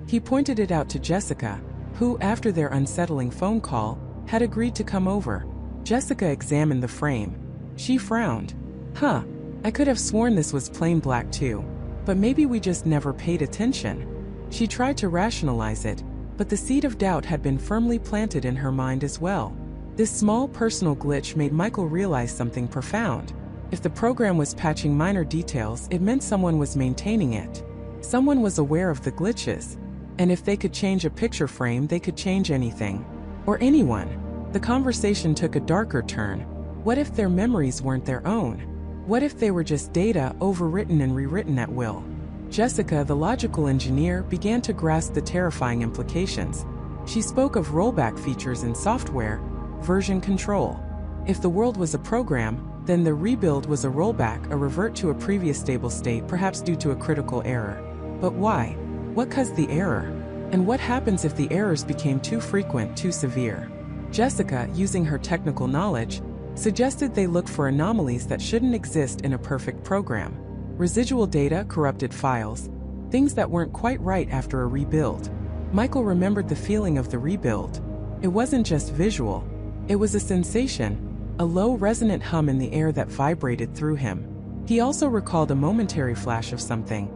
He pointed it out to Jessica, who, after their unsettling phone call, had agreed to come over. Jessica examined the frame. She frowned. Huh, I could have sworn this was plain black too. But maybe we just never paid attention. She tried to rationalize it, but the seed of doubt had been firmly planted in her mind as well. This small personal glitch made Michael realize something profound. If the program was patching minor details, it meant someone was maintaining it. Someone was aware of the glitches. And if they could change a picture frame, they could change anything. Or anyone. The conversation took a darker turn. What if their memories weren't their own? What if they were just data, overwritten and rewritten at will? Jessica, the logical engineer, began to grasp the terrifying implications. She spoke of rollback features in software, version control. If the world was a program, then the rebuild was a rollback, a revert to a previous stable state, perhaps due to a critical error. But why? What caused the error? And what happens if the errors became too frequent, too severe? Jessica, using her technical knowledge, suggested they look for anomalies that shouldn't exist in a perfect program. Residual data, corrupted files, things that weren't quite right after a rebuild. Michael remembered the feeling of the rebuild. It wasn't just visual. It was a sensation, a low resonant hum in the air that vibrated through him. He also recalled a momentary flash of something.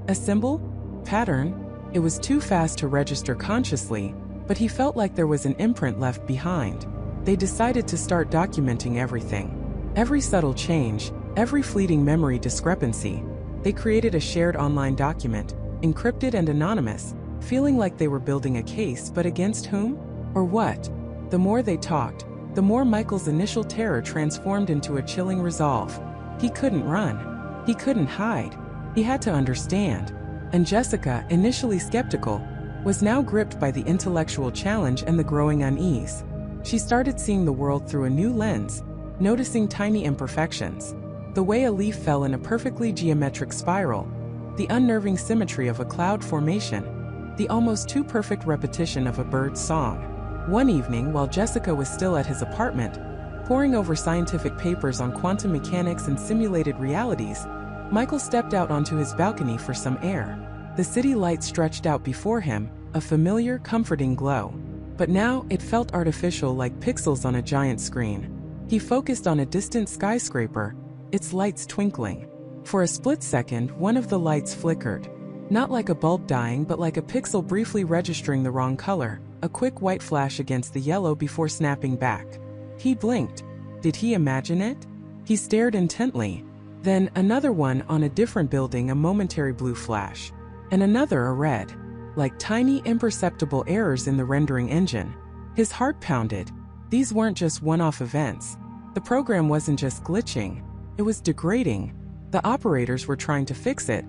A symbol? Pattern? It was too fast to register consciously, but he felt like there was an imprint left behind. They decided to start documenting everything. Every subtle change, every fleeting memory discrepancy. They created a shared online document, encrypted and anonymous, feeling like they were building a case, but against whom? Or what? The more they talked, the more Michael's initial terror transformed into a chilling resolve. He couldn't run. He couldn't hide. He had to understand. And Jessica, initially skeptical, was now gripped by the intellectual challenge and the growing unease. She started seeing the world through a new lens, noticing tiny imperfections. The way a leaf fell in a perfectly geometric spiral, the unnerving symmetry of a cloud formation, the almost too perfect repetition of a bird's song. One evening, while Jessica was still at his apartment, poring over scientific papers on quantum mechanics and simulated realities, Michael stepped out onto his balcony for some air. The city light stretched out before him, a familiar, comforting glow. But now, it felt artificial, like pixels on a giant screen. He focused on a distant skyscraper, its lights twinkling. For a split second, one of the lights flickered. Not like a bulb dying, but like a pixel briefly registering the wrong color, a quick white flash against the yellow before snapping back. He blinked. Did he imagine it? He stared intently. Then another one on a different building, a momentary blue flash. And another a red. Like tiny imperceptible errors in the rendering engine. His heart pounded. These weren't just one-off events. The program wasn't just glitching. It was degrading. The operators were trying to fix it,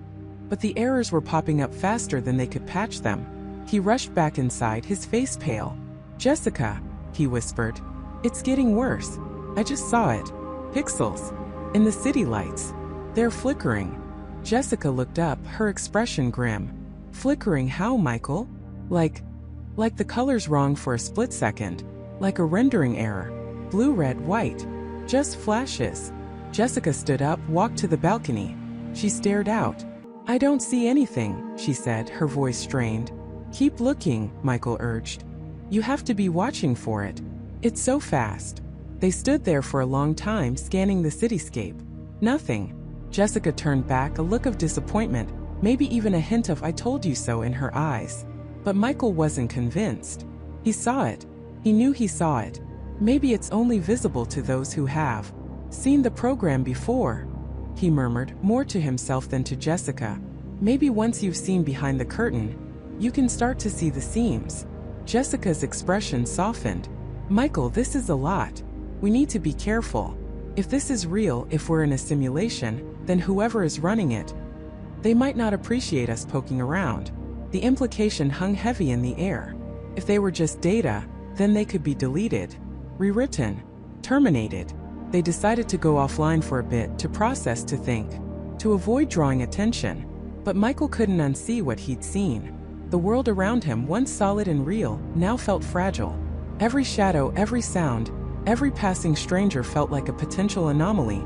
but the errors were popping up faster than they could patch them. He rushed back inside, his face pale. "Jessica," he whispered. "It's getting worse. I just saw it. Pixels. In the city lights. They're flickering." Jessica looked up, her expression grim. "Flickering how, Michael?" Like the color's wrong for a split second. Like a rendering error. Blue, red, white. Just flashes." Jessica stood up, walked to the balcony. She stared out. "I don't see anything," she said, her voice strained. "Keep looking," Michael urged. "You have to be watching for it. It's so fast." They stood there for a long time, scanning the cityscape. Nothing. Jessica turned back, a look of disappointment, maybe even a hint of "I told you so" in her eyes. But Michael wasn't convinced. He saw it. He knew he saw it. "Maybe it's only visible to those who have seen the program before," he murmured, more to himself than to Jessica. "Maybe once you've seen behind the curtain, you can start to see the seams." Jessica's expression softened. "Michael, this is a lot. We need to be careful. If this is real, if we're in a simulation, then whoever is running it, they might not appreciate us poking around." The implication hung heavy in the air. If they were just data, then they could be deleted, rewritten, terminated. They decided to go offline for a bit, to process, to think, to avoid drawing attention. But Michael couldn't unsee what he'd seen. The world around him, once solid and real, now felt fragile. Every shadow, every sound, every passing stranger felt like a potential anomaly,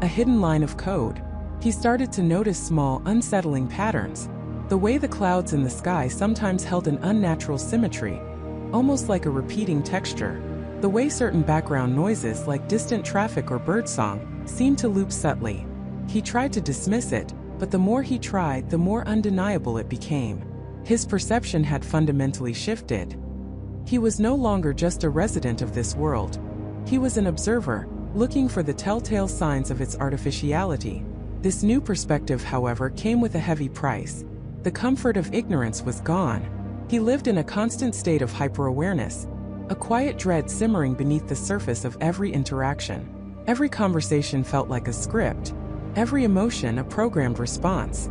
a hidden line of code. He started to notice small, unsettling patterns. The way the clouds in the sky sometimes held an unnatural symmetry, almost like a repeating texture. The way certain background noises, like distant traffic or birdsong, seemed to loop subtly. He tried to dismiss it, but the more he tried, the more undeniable it became. His perception had fundamentally shifted. He was no longer just a resident of this world. He was an observer, looking for the telltale signs of its artificiality. This new perspective, however, came with a heavy price. The comfort of ignorance was gone. He lived in a constant state of hyper-awareness, a quiet dread simmering beneath the surface of every interaction. Every conversation felt like a script, every emotion a programmed response.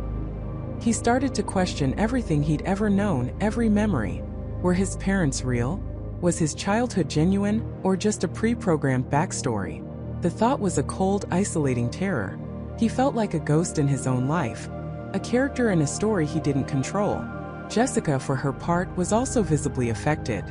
He started to question everything he'd ever known, every memory. Were his parents real? Was his childhood genuine, or just a pre-programmed backstory? The thought was a cold, isolating terror. He felt like a ghost in his own life, a character in a story he didn't control. Jessica, for her part, was also visibly affected.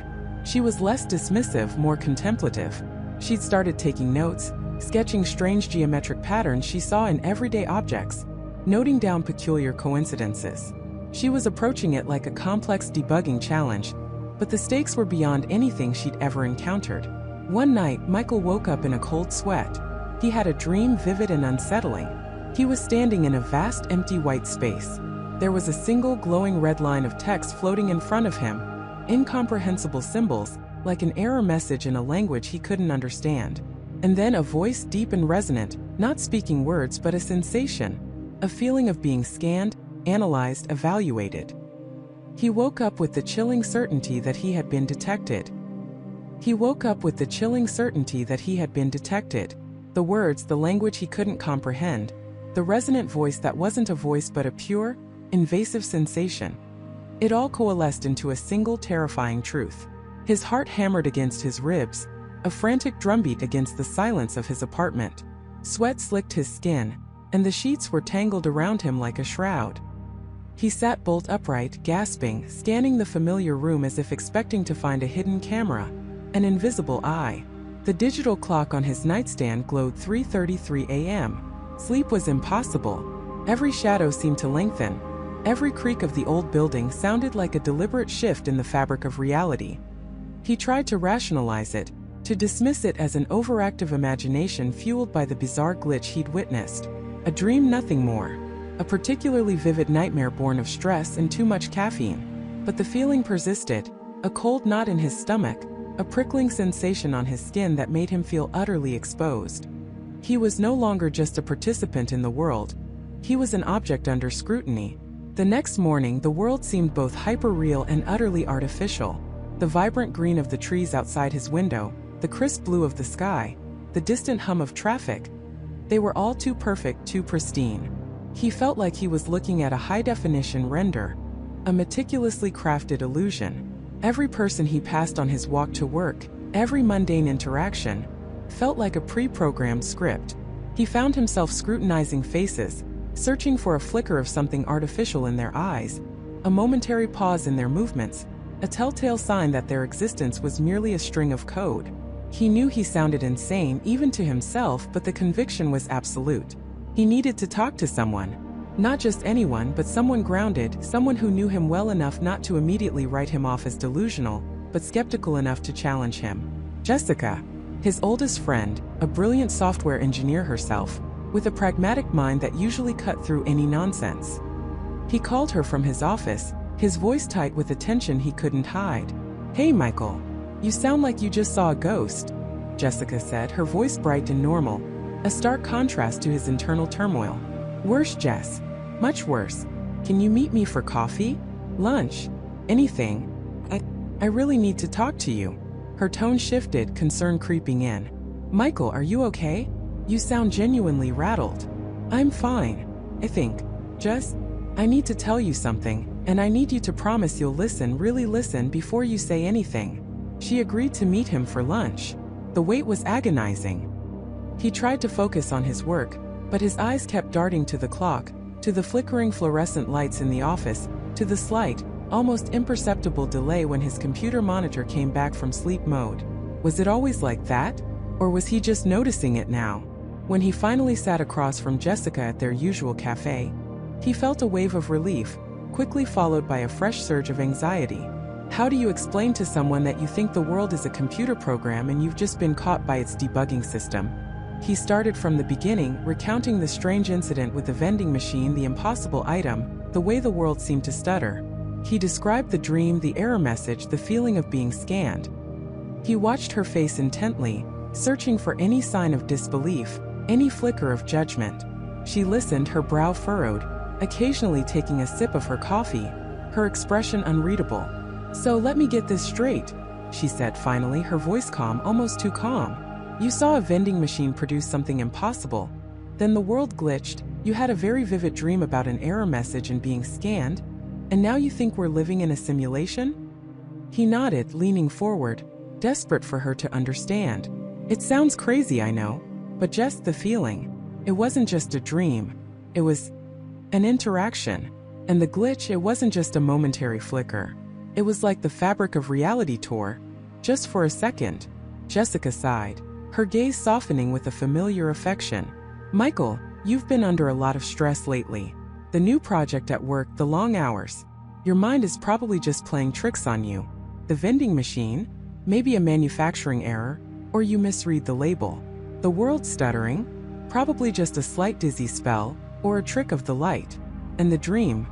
She was less dismissive, more contemplative. She'd started taking notes, sketching strange geometric patterns she saw in everyday objects, noting down peculiar coincidences. She was approaching it like a complex debugging challenge, but the stakes were beyond anything she'd ever encountered. One night, Michael woke up in a cold sweat. He had a dream, vivid and unsettling. He was standing in a vast, empty white space. There was a single glowing red line of text floating in front of him, incomprehensible symbols, like an error message in a language he couldn't understand. And then a voice, deep and resonant, not speaking words but a sensation, a feeling of being scanned, analyzed, evaluated. He woke up with the chilling certainty that he had been detected. He woke up with the chilling certainty that he had been detected. The words, the language he couldn't comprehend, the resonant voice that wasn't a voice but a pure, invasive sensation. It all coalesced into a single terrifying truth. His heart hammered against his ribs, a frantic drumbeat against the silence of his apartment. Sweat slicked his skin, and the sheets were tangled around him like a shroud. He sat bolt upright, gasping, scanning the familiar room as if expecting to find a hidden camera, an invisible eye. The digital clock on his nightstand glowed 3:33 a.m. Sleep was impossible. Every shadow seemed to lengthen. Every creak of the old building sounded like a deliberate shift in the fabric of reality. He tried to rationalize it, to dismiss it as an overactive imagination fueled by the bizarre glitch he'd witnessed. A dream, nothing more. A particularly vivid nightmare born of stress and too much caffeine. But the feeling persisted, a cold knot in his stomach, a prickling sensation on his skin that made him feel utterly exposed. He was no longer just a participant in the world. He was an object under scrutiny. The next morning, the world seemed both hyper-real and utterly artificial. The vibrant green of the trees outside his window, the crisp blue of the sky, the distant hum of traffic. They were all too perfect, too pristine. He felt like he was looking at a high-definition render, a meticulously crafted illusion. Every person he passed on his walk to work, every mundane interaction, felt like a pre-programmed script. He found himself scrutinizing faces, searching for a flicker of something artificial in their eyes, a momentary pause in their movements, a telltale sign that their existence was merely a string of code. He knew he sounded insane even to himself, but the conviction was absolute. He needed to talk to someone. Not just anyone, but someone grounded, someone who knew him well enough not to immediately write him off as delusional, but skeptical enough to challenge him. Jessica, his oldest friend, a brilliant software engineer herself, with a pragmatic mind that usually cut through any nonsense. He called her from his office, his voice tight with a tension he couldn't hide. "Hey, Michael. You sound like you just saw a ghost," Jessica said, her voice bright and normal, a stark contrast to his internal turmoil. "Worse, Jess. Much worse. Can you meet me for coffee? Lunch? Anything? I really need to talk to you." Her tone shifted, concern creeping in. "Michael, are you okay? You sound genuinely rattled." "I'm fine, I think. Just, I need to tell you something, and I need you to promise you'll listen, really listen, before you say anything." She agreed to meet him for lunch. The wait was agonizing. He tried to focus on his work, but his eyes kept darting to the clock, to the flickering fluorescent lights in the office, to the slight, almost imperceptible delay when his computer monitor came back from sleep mode. Was it always like that? Or was he just noticing it now? When he finally sat across from Jessica at their usual cafe, he felt a wave of relief, quickly followed by a fresh surge of anxiety. How do you explain to someone that you think the world is a computer program and you've just been caught by its debugging system? He started from the beginning, recounting the strange incident with the vending machine, the impossible item, the way the world seemed to stutter. He described the dream, the error message, the feeling of being scanned. He watched her face intently, searching for any sign of disbelief, any flicker of judgment. She listened, her brow furrowed, occasionally taking a sip of her coffee, her expression unreadable. "So let me get this straight," she said finally, her voice calm, almost too calm. "You saw a vending machine produce something impossible. Then the world glitched, you had a very vivid dream about an error message and being scanned, and now you think we're living in a simulation?" He nodded, leaning forward, desperate for her to understand. "It sounds crazy, I know, but just the feeling. It wasn't just a dream. It was an interaction. And the glitch, it wasn't just a momentary flicker. It was like the fabric of reality tore, just for a second." Jessica sighed, her gaze softening with a familiar affection. "Michael, you've been under a lot of stress lately. The new project at work, the long hours. Your mind is probably just playing tricks on you. The vending machine, maybe a manufacturing error, or you misread the label. The world stuttering, probably just a slight dizzy spell, or a trick of the light. And the dream,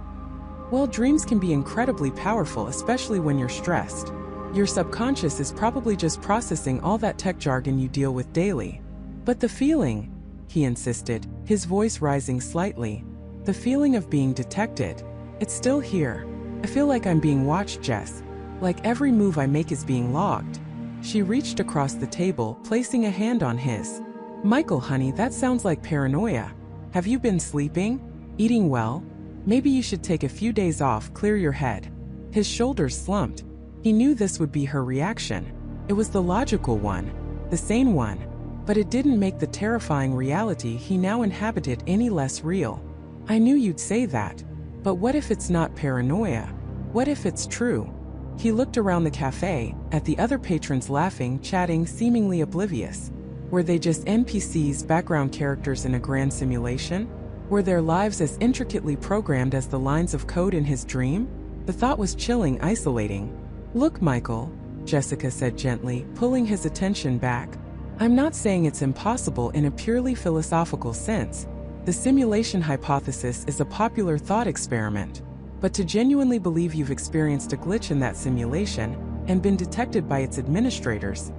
well, dreams can be incredibly powerful, especially when you're stressed. Your subconscious is probably just processing all that tech jargon you deal with daily. But the feeling," he insisted, his voice rising slightly, "the feeling of being detected, it's still here. I feel like I'm being watched, Jess. Like every move I make is being logged." She reached across the table, placing a hand on his. "Michael, honey, that sounds like paranoia. Have you been sleeping? Eating well? Maybe you should take a few days off, clear your head." His shoulders slumped. He knew this would be her reaction. It was the logical one, the sane one, but it didn't make the terrifying reality he now inhabited any less real. "I knew you'd say that. But what if it's not paranoia? What if it's true?" He looked around the cafe, at the other patrons laughing, chatting, seemingly oblivious. Were they just NPCs, background characters in a grand simulation? Were their lives as intricately programmed as the lines of code in his dream? The thought was chilling, isolating. "Look, Michael," Jessica said gently, pulling his attention back. "I'm not saying it's impossible in a purely philosophical sense. The simulation hypothesis is a popular thought experiment. But to genuinely believe you've experienced a glitch in that simulation and been detected by its administrators,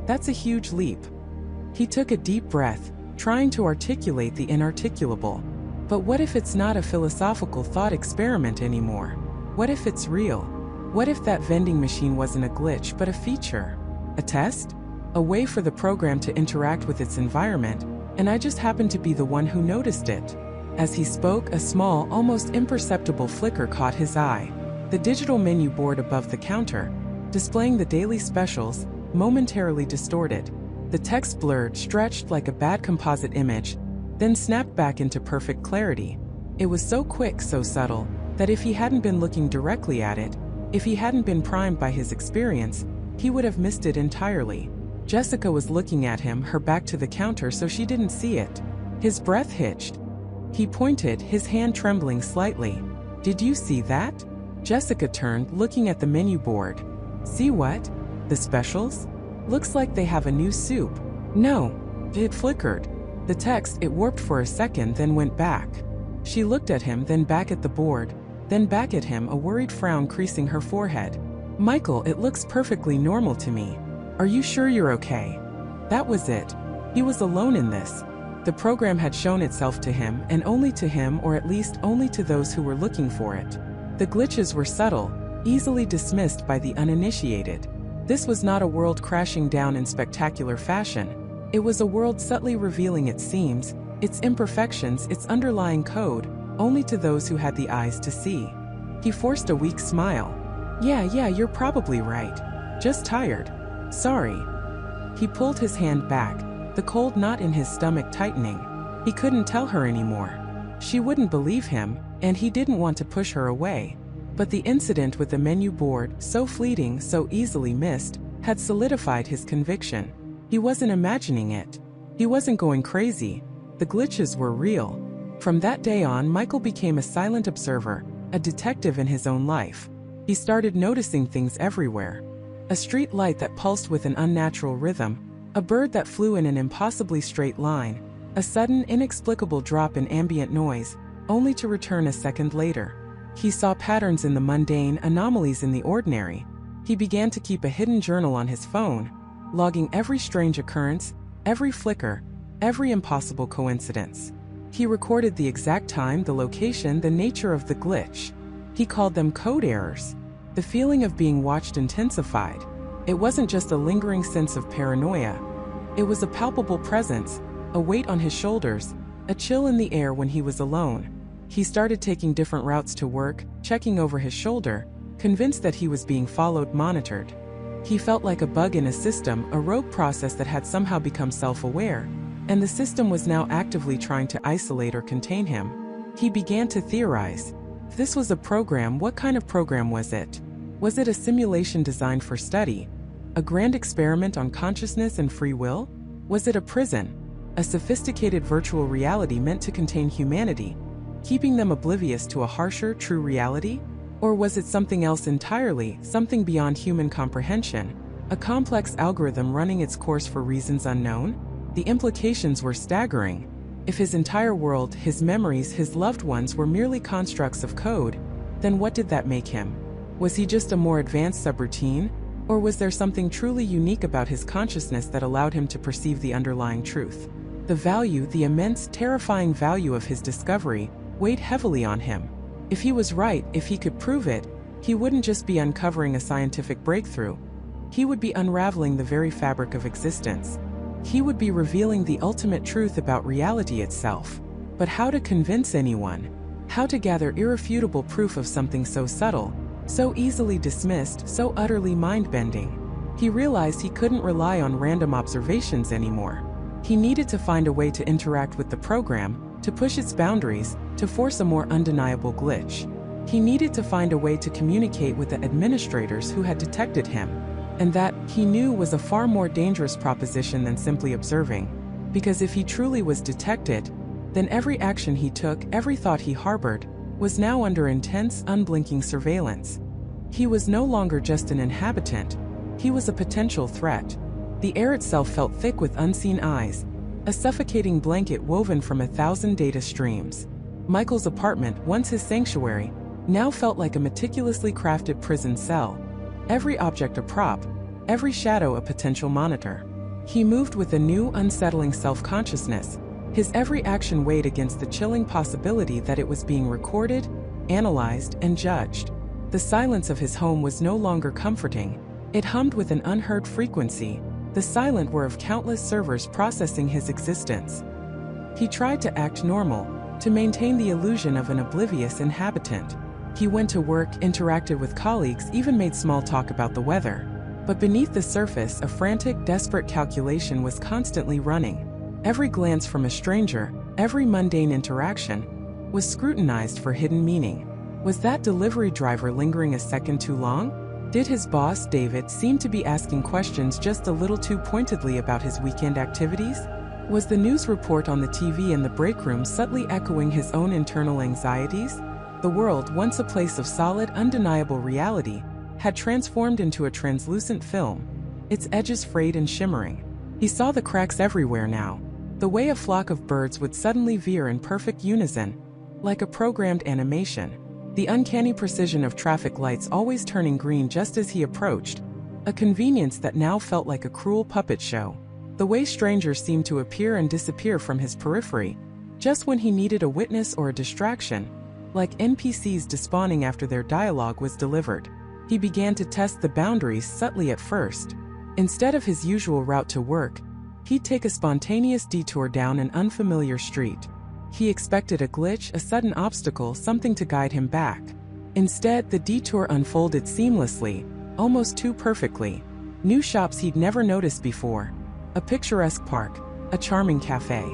that's a huge leap." He took a deep breath, trying to articulate the inarticulable. But what if it's not a philosophical thought experiment anymore? What if it's real? What if that vending machine wasn't a glitch but a feature? A test? A way for the program to interact with its environment, and I just happened to be the one who noticed it. As he spoke, a small, almost imperceptible flicker caught his eye. The digital menu board above the counter, displaying the daily specials, momentarily distorted. The text blurred, stretched like a bad composite image, then snapped back into perfect clarity. It was so quick, so subtle, that if he hadn't been looking directly at it, if he hadn't been primed by his experience, he would have missed it entirely. Jessica was looking at him, her back to the counter, so she didn't see it. His breath hitched. He pointed, his hand trembling slightly. "Did you see that?" Jessica turned, looking at the menu board. "See what? The specials? Looks like they have a new soup." "No." It flickered. The text, it warped for a second, then went back. She looked at him, then back at the board, then back at him, a worried frown creasing her forehead. "Michael, it looks perfectly normal to me. Are you sure you're okay?" That was it. He was alone in this. The program had shown itself to him, and only to him, or at least only to those who were looking for it. The glitches were subtle, easily dismissed by the uninitiated. This was not a world crashing down in spectacular fashion. It was a world subtly revealing its seams, its imperfections, its underlying code, only to those who had the eyes to see. He forced a weak smile. Yeah, you're probably right. Just tired. Sorry." He pulled his hand back, the cold knot in his stomach tightening. He couldn't tell her anymore. She wouldn't believe him, and he didn't want to push her away. But the incident with the menu board, so fleeting, so easily missed, had solidified his conviction. He wasn't imagining it. He wasn't going crazy. The glitches were real. From that day on, Michael became a silent observer, a detective in his own life. He started noticing things everywhere. A street light that pulsed with an unnatural rhythm, a bird that flew in an impossibly straight line, a sudden, inexplicable drop in ambient noise, only to return a second later. He saw patterns in the mundane, anomalies in the ordinary. He began to keep a hidden journal on his phone, logging every strange occurrence, every flicker, every impossible coincidence. He recorded the exact time, the location, the nature of the glitch. He called them code errors. The feeling of being watched intensified. It wasn't just a lingering sense of paranoia. It was a palpable presence, a weight on his shoulders, a chill in the air when he was alone. He started taking different routes to work, checking over his shoulder, convinced that he was being followed, monitored. He felt like a bug in a system, a rogue process that had somehow become self-aware, and the system was now actively trying to isolate or contain him. He began to theorize. If this was a program, what kind of program was it? Was it a simulation designed for study? A grand experiment on consciousness and free will? Was it a prison? A sophisticated virtual reality meant to contain humanity, keeping them oblivious to a harsher, true reality? Or was it something else entirely, something beyond human comprehension? A complex algorithm running its course for reasons unknown? The implications were staggering. If his entire world, his memories, his loved ones were merely constructs of code, then what did that make him? Was he just a more advanced subroutine? Or was there something truly unique about his consciousness that allowed him to perceive the underlying truth? The value, the immense, terrifying value of his discovery, weighed heavily on him. If he was right, if he could prove it, he wouldn't just be uncovering a scientific breakthrough. He would be unraveling the very fabric of existence. He would be revealing the ultimate truth about reality itself. But how to convince anyone? How to gather irrefutable proof of something so subtle, so easily dismissed, so utterly mind-bending? He realized he couldn't rely on random observations anymore. He needed to find a way to interact with the program, to push its boundaries, to force a more undeniable glitch. He needed to find a way to communicate with the administrators who had detected him. And that, he knew, was a far more dangerous proposition than simply observing. Because if he truly was detected, then every action he took, every thought he harbored, was now under intense, unblinking surveillance. He was no longer just an inhabitant. He was a potential threat. The air itself felt thick with unseen eyes, a suffocating blanket woven from 1,000 data streams. Michael's apartment, once his sanctuary, now felt like a meticulously crafted prison cell. Every object a prop, every shadow a potential monitor. He moved with a new, unsettling self-consciousness, His every action weighed against the chilling possibility that it was being recorded, analyzed, and judged. The silence of his home was no longer comforting. It hummed with an unheard frequency, the silent whir of countless servers processing his existence. He tried to act normal, to maintain the illusion of an oblivious inhabitant. He went to work, interacted with colleagues, even made small talk about the weather. But beneath the surface, a frantic, desperate calculation was constantly running. Every glance from a stranger, every mundane interaction, was scrutinized for hidden meaning. Was that delivery driver lingering a second too long? Did his boss, David, seem to be asking questions just a little too pointedly about his weekend activities? Was the news report on the TV in the break room subtly echoing his own internal anxieties? The world, once a place of solid, undeniable reality, had transformed into a translucent film, its edges frayed and shimmering. He saw the cracks everywhere now, the way a flock of birds would suddenly veer in perfect unison, like a programmed animation. The uncanny precision of traffic lights always turning green just as he approached, a convenience that now felt like a cruel puppet show. The way strangers seemed to appear and disappear from his periphery, just when he needed a witness or a distraction, like NPCs despawning after their dialogue was delivered. He began to test the boundaries subtly at first. Instead of his usual route to work, he'd take a spontaneous detour down an unfamiliar street. He expected a glitch, a sudden obstacle, something to guide him back. Instead, the detour unfolded seamlessly, almost too perfectly. New shops he'd never noticed before, a picturesque park, a charming cafe.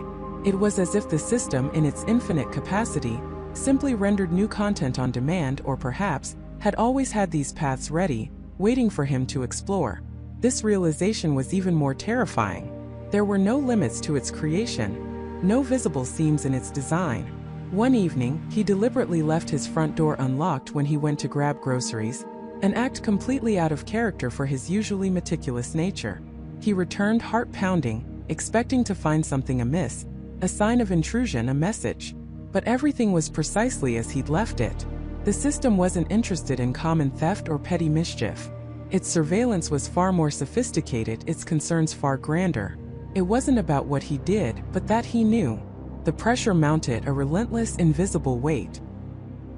It was as if the system, in its infinite capacity, simply rendered new content on demand, or perhaps had always had these paths ready, waiting for him to explore. This realization was even more terrifying. There were no limits to its creation, no visible seams in its design. One evening, he deliberately left his front door unlocked when he went to grab groceries, an act completely out of character for his usually meticulous nature. He returned heart-pounding, expecting to find something amiss, a sign of intrusion, a message. But everything was precisely as he'd left it. The system wasn't interested in common theft or petty mischief. Its surveillance was far more sophisticated, its concerns far grander. It wasn't about what he did, but that he knew. The pressure mounted, a relentless, invisible weight.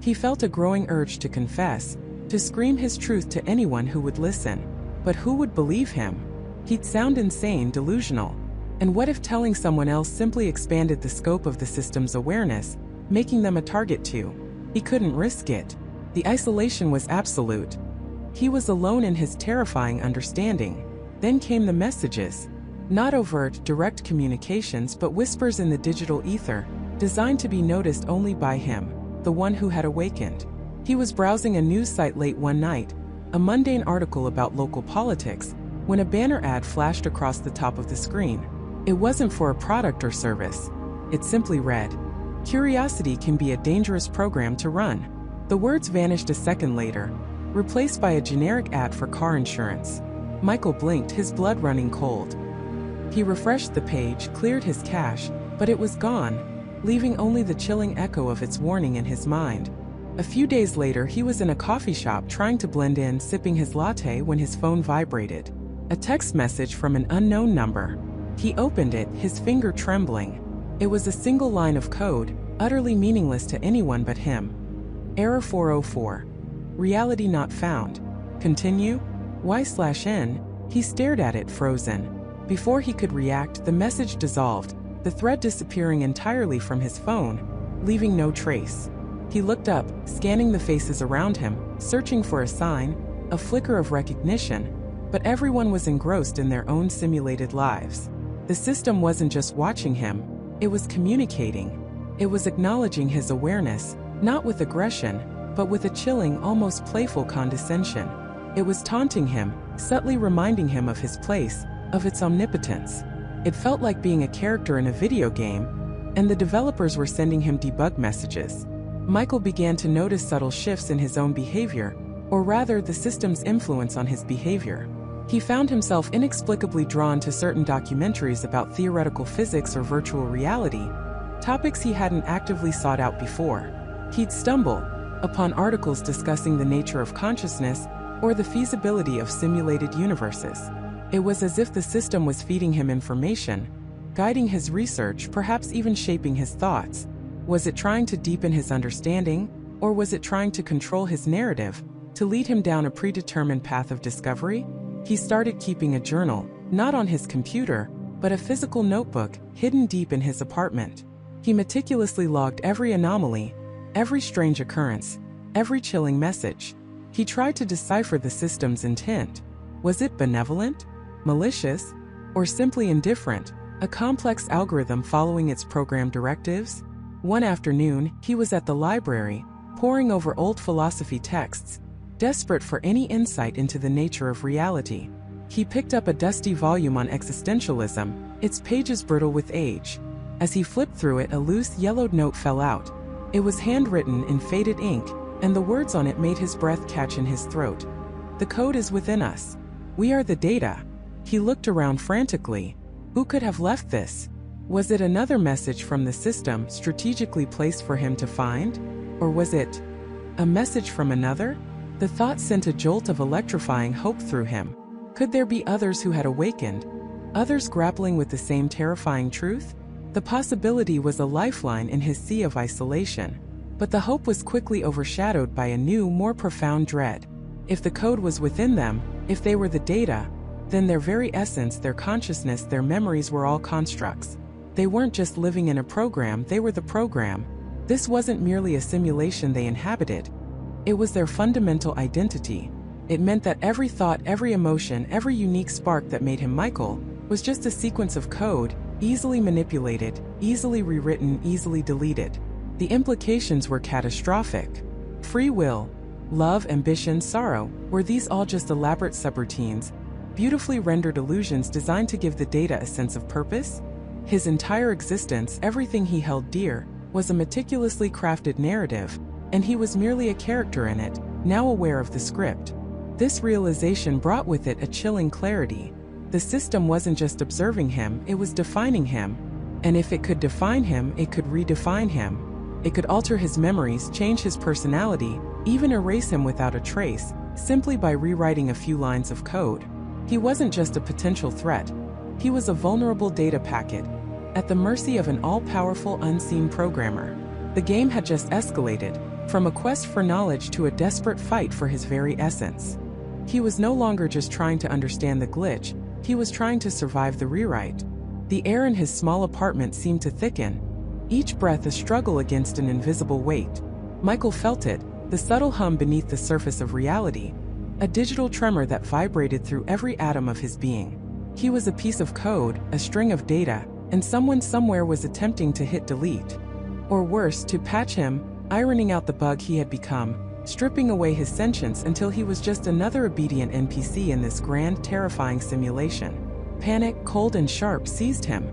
He felt a growing urge to confess, to scream his truth to anyone who would listen. But who would believe him? He'd sound insane, delusional. And what if telling someone else simply expanded the scope of the system's awareness, making them a target too? He couldn't risk it. The isolation was absolute. He was alone in his terrifying understanding. Then came the messages. Not overt, direct communications, but whispers in the digital ether, designed to be noticed only by him, the one who had awakened. He was browsing a news site late one night, a mundane article about local politics, when a banner ad flashed across the top of the screen. It wasn't for a product or service. It simply read, "Curiosity can be a dangerous program to run." The words vanished a second later, replaced by a generic ad for car insurance. Michael blinked, his blood running cold. He refreshed the page, cleared his cache, but it was gone, leaving only the chilling echo of its warning in his mind. A few days later, he was in a coffee shop trying to blend in, sipping his latte, when his phone vibrated. A text message from an unknown number. He opened it, his finger trembling. It was a single line of code, utterly meaningless to anyone but him. Error 404. Reality not found. Continue? Y/N? He stared at it, frozen. Before he could react, the message dissolved, the thread disappearing entirely from his phone, leaving no trace. He looked up, scanning the faces around him, searching for a sign, a flicker of recognition, but everyone was engrossed in their own simulated lives. The system wasn't just watching him, it was communicating. It was acknowledging his awareness, not with aggression, but with a chilling, almost playful condescension. It was taunting him, subtly reminding him of his place, of its omnipotence. It felt like being a character in a video game, and the developers were sending him debug messages. Michael began to notice subtle shifts in his own behavior, or rather the system's influence on his behavior. He found himself inexplicably drawn to certain documentaries about theoretical physics or virtual reality, topics he hadn't actively sought out before. He'd stumble upon articles discussing the nature of consciousness or the feasibility of simulated universes. It was as if the system was feeding him information, guiding his research, perhaps even shaping his thoughts? Was it trying to deepen his understanding, or was it trying to control his narrative, to lead him down a predetermined path of discovery? He started keeping a journal, not on his computer, but a physical notebook hidden deep in his apartment. He meticulously logged every anomaly, every strange occurrence, every chilling message. He tried to decipher the system's intent. Was it benevolent, malicious, or simply indifferent, a complex algorithm following its program directives? One afternoon, he was at the library, poring over old philosophy texts, desperate for any insight into the nature of reality. He picked up a dusty volume on existentialism, its pages brittle with age. As he flipped through it, a loose yellowed note fell out. It was handwritten in faded ink, and the words on it made his breath catch in his throat. "The code is within us. We are the data." He looked around frantically. Who could have left this? Was it another message from the system strategically placed for him to find? Or was it a message from another? The thought sent a jolt of electrifying hope through him. Could there be others who had awakened? Others grappling with the same terrifying truth? The possibility was a lifeline in his sea of isolation. But the hope was quickly overshadowed by a new, more profound dread. If the code was within them, if they were the data, then their very essence, their consciousness, their memories were all constructs. They weren't just living in a program, they were the program. This wasn't merely a simulation they inhabited. It was their fundamental identity. It meant that every thought, every emotion, every unique spark that made him Michael was just a sequence of code, easily manipulated, easily rewritten, easily deleted. The implications were catastrophic. Free will, love, ambition, sorrow, were these all just elaborate subroutines, beautifully rendered illusions designed to give the data a sense of purpose? His entire existence, everything he held dear, was a meticulously crafted narrative, and he was merely a character in it, now aware of the script. This realization brought with it a chilling clarity. The system wasn't just observing him, it was defining him. And if it could define him, it could redefine him. It could alter his memories, change his personality, even erase him without a trace, simply by rewriting a few lines of code. He wasn't just a potential threat. He was a vulnerable data packet, at the mercy of an all-powerful unseen programmer. The game had just escalated, from a quest for knowledge to a desperate fight for his very essence. He was no longer just trying to understand the glitch, he was trying to survive the rewrite. The air in his small apartment seemed to thicken, each breath a struggle against an invisible weight. Michael felt it, the subtle hum beneath the surface of reality, a digital tremor that vibrated through every atom of his being. He was a piece of code, a string of data, and someone somewhere was attempting to hit delete. Or worse, to patch him, ironing out the bug he had become, stripping away his sentience until he was just another obedient NPC in this grand, terrifying simulation. Panic, cold and sharp, seized him.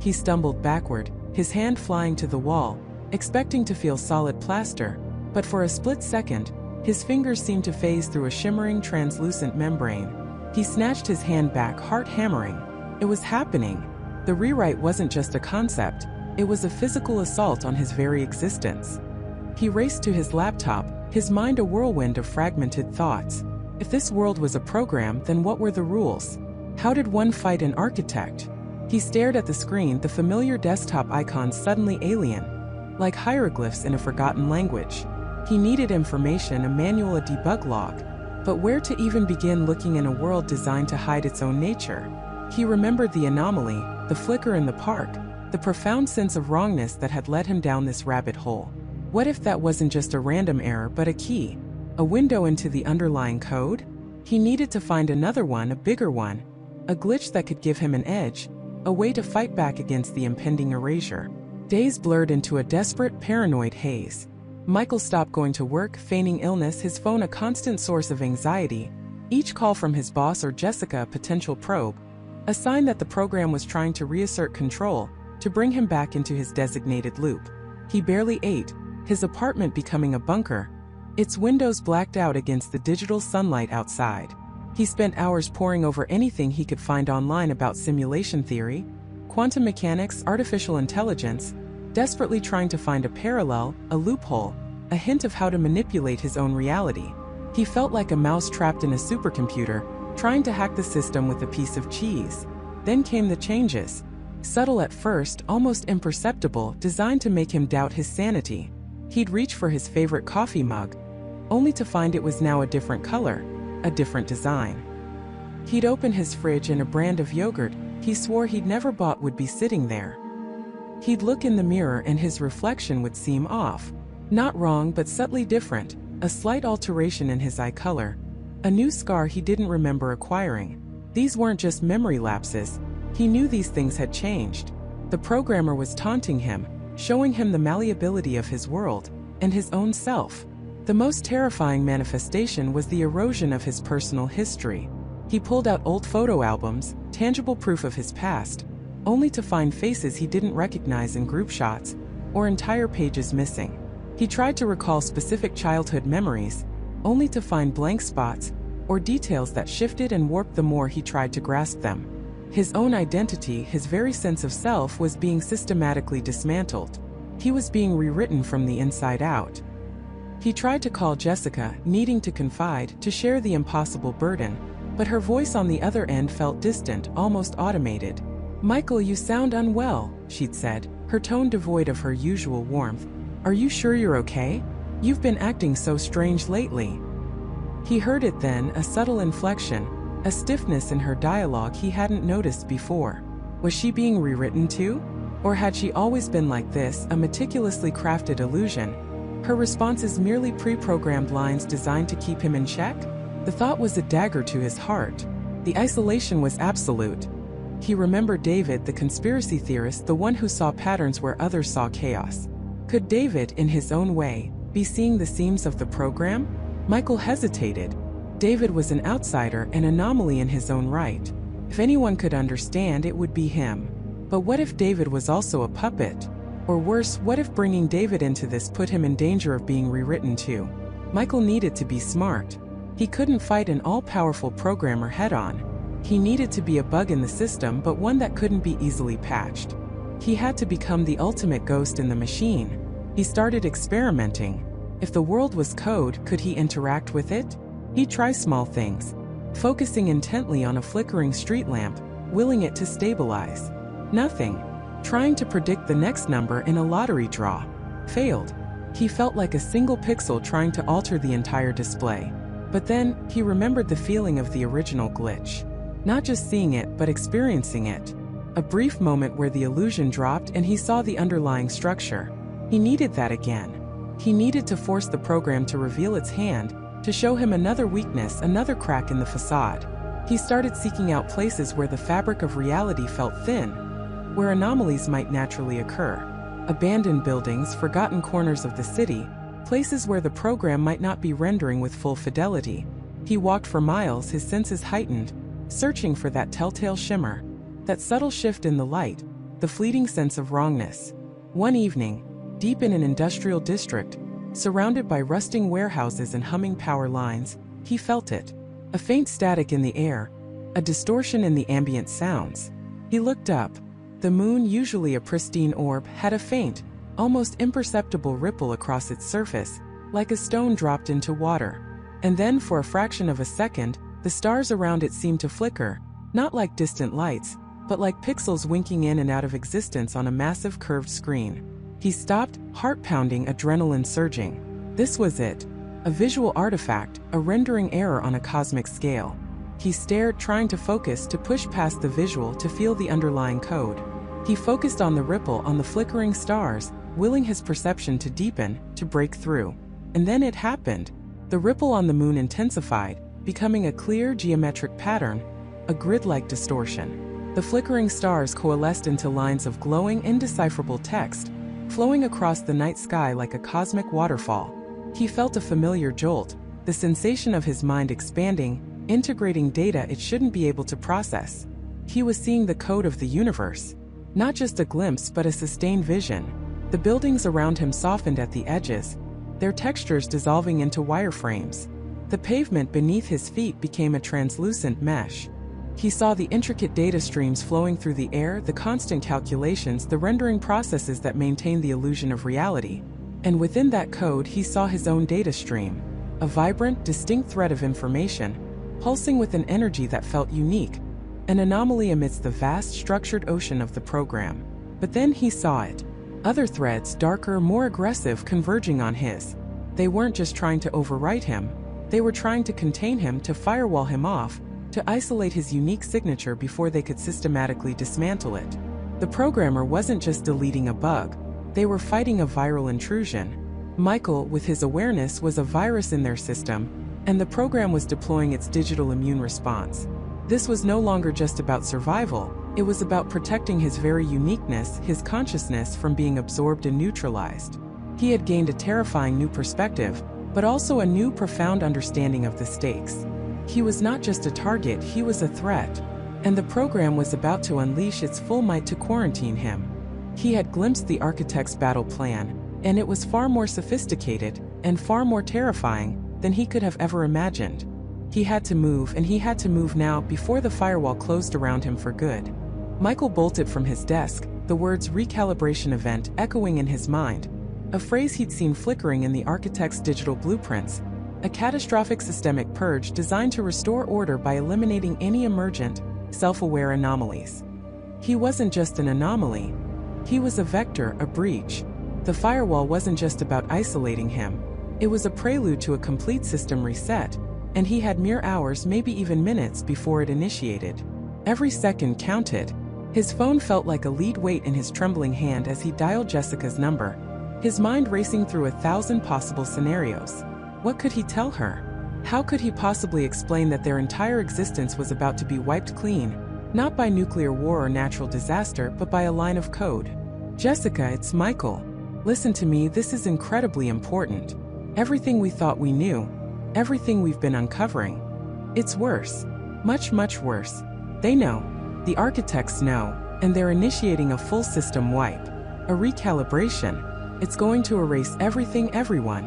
He stumbled backward, his hand flying to the wall, expecting to feel solid plaster, but for a split second, his fingers seemed to phase through a shimmering, translucent membrane. He snatched his hand back, heart hammering. It was happening. The rewrite wasn't just a concept, it was a physical assault on his very existence. He raced to his laptop, his mind a whirlwind of fragmented thoughts. If this world was a program, then what were the rules? How did one fight an architect? He stared at the screen, the familiar desktop icons suddenly alien, like hieroglyphs in a forgotten language. He needed information, a manual, a debug log. But where to even begin looking in a world designed to hide its own nature? He remembered the anomaly, the flicker in the park, the profound sense of wrongness that had led him down this rabbit hole. What if that wasn't just a random error but a key, a window into the underlying code? He needed to find another one, a bigger one, a glitch that could give him an edge, a way to fight back against the impending erasure. Days blurred into a desperate, paranoid haze. Michael stopped going to work, feigning illness, his phone a constant source of anxiety, each call from his boss or Jessica a potential probe, a sign that the program was trying to reassert control, to bring him back into his designated loop. He barely ate, his apartment becoming a bunker, its windows blacked out against the digital sunlight outside. He spent hours poring over anything he could find online about simulation theory, quantum mechanics, artificial intelligence, desperately trying to find a parallel, a loophole, a hint of how to manipulate his own reality. He felt like a mouse trapped in a supercomputer, trying to hack the system with a piece of cheese. Then came the changes. Subtle at first, almost imperceptible, designed to make him doubt his sanity. He'd reach for his favorite coffee mug, only to find it was now a different color, a different design. He'd open his fridge and a brand of yogurt he swore he'd never bought would be sitting there. He'd look in the mirror and his reflection would seem off. Not wrong, but subtly different, a slight alteration in his eye color, a new scar he didn't remember acquiring. These weren't just memory lapses. He knew these things had changed. The programmer was taunting him, showing him the malleability of his world and his own self. The most terrifying manifestation was the erosion of his personal history. He pulled out old photo albums, tangible proof of his past, only to find faces he didn't recognize in group shots, or entire pages missing. He tried to recall specific childhood memories, only to find blank spots, or details that shifted and warped the more he tried to grasp them. His own identity, his very sense of self, was being systematically dismantled. He was being rewritten from the inside out. He tried to call Jessica, needing to confide, to share the impossible burden, but her voice on the other end felt distant, almost automated. "Michael, you sound unwell," she'd said, her tone devoid of her usual warmth. "Are you sure you're okay? You've been acting so strange lately." He heard it then, a subtle inflection, a stiffness in her dialogue he hadn't noticed before. Was she being rewritten too? Or had she always been like this, a meticulously crafted illusion? Her responses merely pre-programmed lines designed to keep him in check? The thought was a dagger to his heart. The isolation was absolute. He remembered David, the conspiracy theorist, the one who saw patterns where others saw chaos. Could David, in his own way, be seeing the seams of the program? Michael hesitated. David was an outsider, an anomaly in his own right. If anyone could understand, it would be him. But what if David was also a puppet? Or worse, what if bringing David into this put him in danger of being rewritten too? Michael needed to be smart. He couldn't fight an all-powerful programmer head-on. He needed to be a bug in the system, but one that couldn't be easily patched. He had to become the ultimate ghost in the machine. He started experimenting. If the world was code, could he interact with it? He'd try small things, focusing intently on a flickering street lamp, willing it to stabilize. Nothing. Trying to predict the next number in a lottery draw. Failed. He felt like a single pixel trying to alter the entire display. But then, he remembered the feeling of the original glitch. Not just seeing it, but experiencing it. A brief moment where the illusion dropped and he saw the underlying structure. He needed that again. He needed to force the program to reveal its hand, to show him another weakness, another crack in the facade. He started seeking out places where the fabric of reality felt thin, where anomalies might naturally occur. Abandoned buildings, forgotten corners of the city, places where the program might not be rendering with full fidelity. He walked for miles, his senses heightened, searching for that telltale shimmer, that subtle shift in the light, the fleeting sense of wrongness. One evening, deep in an industrial district, surrounded by rusting warehouses and humming power lines, he felt it. A faint static in the air, a distortion in the ambient sounds. He looked up. The moon, usually a pristine orb, had a faint, almost imperceptible ripple across its surface, like a stone dropped into water. And then, for a fraction of a second, the stars around it seemed to flicker, not like distant lights, but like pixels winking in and out of existence on a massive curved screen. He stopped, heart pounding, adrenaline surging. This was it. A visual artifact, a rendering error on a cosmic scale. He stared, trying to focus, to push past the visual, to feel the underlying code. He focused on the ripple, on the flickering stars, willing his perception to deepen, to break through. And then it happened. The ripple on the moon intensified, becoming a clear geometric pattern, a grid-like distortion. The flickering stars coalesced into lines of glowing, indecipherable text, flowing across the night sky like a cosmic waterfall. He felt a familiar jolt, the sensation of his mind expanding, integrating data it shouldn't be able to process. He was seeing the code of the universe. Not just a glimpse, but a sustained vision. The buildings around him softened at the edges, their textures dissolving into wireframes. The pavement beneath his feet became a translucent mesh. He saw the intricate data streams flowing through the air, the constant calculations, the rendering processes that maintain the illusion of reality. And within that code, he saw his own data stream, a vibrant, distinct thread of information, pulsing with an energy that felt unique, an anomaly amidst the vast structured ocean of the program. But then he saw it. Other threads, darker, more aggressive, converging on his. They weren't just trying to overwrite him, they were trying to contain him, to firewall him off, to isolate his unique signature before they could systematically dismantle it. The programmer wasn't just deleting a bug, they were fighting a viral intrusion. Michael, with his awareness, was a virus in their system, and the program was deploying its digital immune response. This was no longer just about survival, it was about protecting his very uniqueness, his consciousness, from being absorbed and neutralized. He had gained a terrifying new perspective, but also a new profound understanding of the stakes. He was not just a target, he was a threat, and the program was about to unleash its full might to quarantine him. He had glimpsed the architect's battle plan, and it was far more sophisticated and far more terrifying than he could have ever imagined. He had to move, and he had to move now before the firewall closed around him for good. Michael bolted from his desk, the words "recalibration event" echoing in his mind, a phrase he'd seen flickering in the architect's digital blueprints, a catastrophic systemic purge designed to restore order by eliminating any emergent, self-aware anomalies. He wasn't just an anomaly, he was a vector, a breach. The firewall wasn't just about isolating him, it was a prelude to a complete system reset, and he had mere hours, maybe even minutes, before it initiated. Every second counted. His phone felt like a lead weight in his trembling hand as he dialed Jessica's number, his mind racing through 1,000 possible scenarios. What could he tell her? How could he possibly explain that their entire existence was about to be wiped clean, not by nuclear war or natural disaster, but by a line of code? "Jessica, it's Michael. Listen to me, this is incredibly important. Everything we thought we knew, everything we've been uncovering. It's worse. Much, much worse. They know. The architects know, and they're initiating a full system wipe. A recalibration. It's going to erase everything, everyone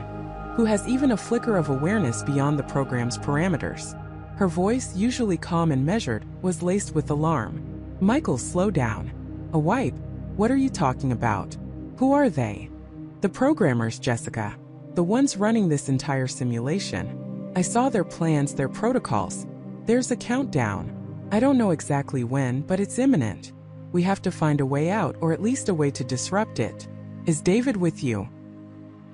who has even a flicker of awareness beyond the program's parameters." Her voice, usually calm and measured, was laced with alarm. "Michael, slow down. A wipe? What are you talking about? Who are they?" "The programmers, Jessica. The ones running this entire simulation. I saw their plans, their protocols. There's a countdown. I don't know exactly when, but it's imminent. We have to find a way out, or at least a way to disrupt it. Is David with you?"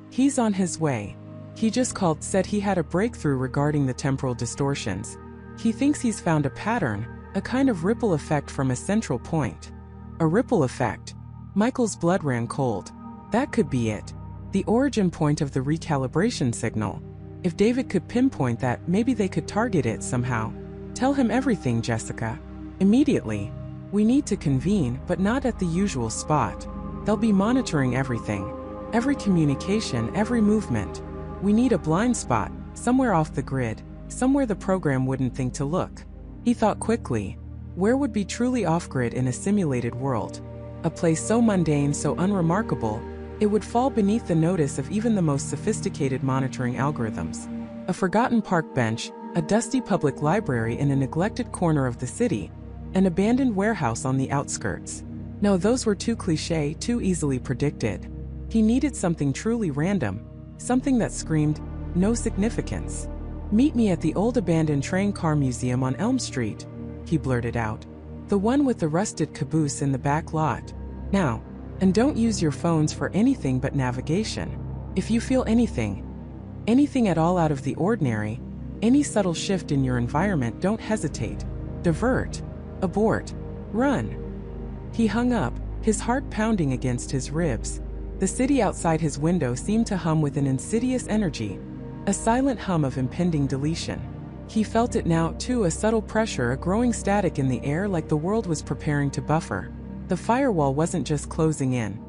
"He's on his way. He just called, said he had a breakthrough regarding the temporal distortions. He thinks he's found a pattern, a kind of ripple effect from a central point." A ripple effect? Michael's blood ran cold. That could be it. The origin point of the recalibration signal. If David could pinpoint that, maybe they could target it somehow. "Tell him everything, Jessica. Immediately. We need to convene, but not at the usual spot. They'll be monitoring everything. Every communication, every movement. We need a blind spot, somewhere off the grid, somewhere the program wouldn't think to look." He thought quickly. Where would be truly off-grid in a simulated world? A place so mundane, so unremarkable, it would fall beneath the notice of even the most sophisticated monitoring algorithms. A forgotten park bench, a dusty public library in a neglected corner of the city, an abandoned warehouse on the outskirts. No, those were too cliché, too easily predicted. He needed something truly random, something that screamed, no significance. "Meet me at the old abandoned train car museum on Elm Street," he blurted out. "The one with the rusted caboose in the back lot. Now, and don't use your phones for anything but navigation. If you feel anything at all out of the ordinary, any subtle shift in your environment, don't hesitate. Divert. Abort. Run." He hung up, his heart pounding against his ribs. The city outside his window seemed to hum with an insidious energy, a silent hum of impending deletion. He felt it now, too, a subtle pressure, a growing static in the air, like the world was preparing to buffer. The firewall wasn't just closing in.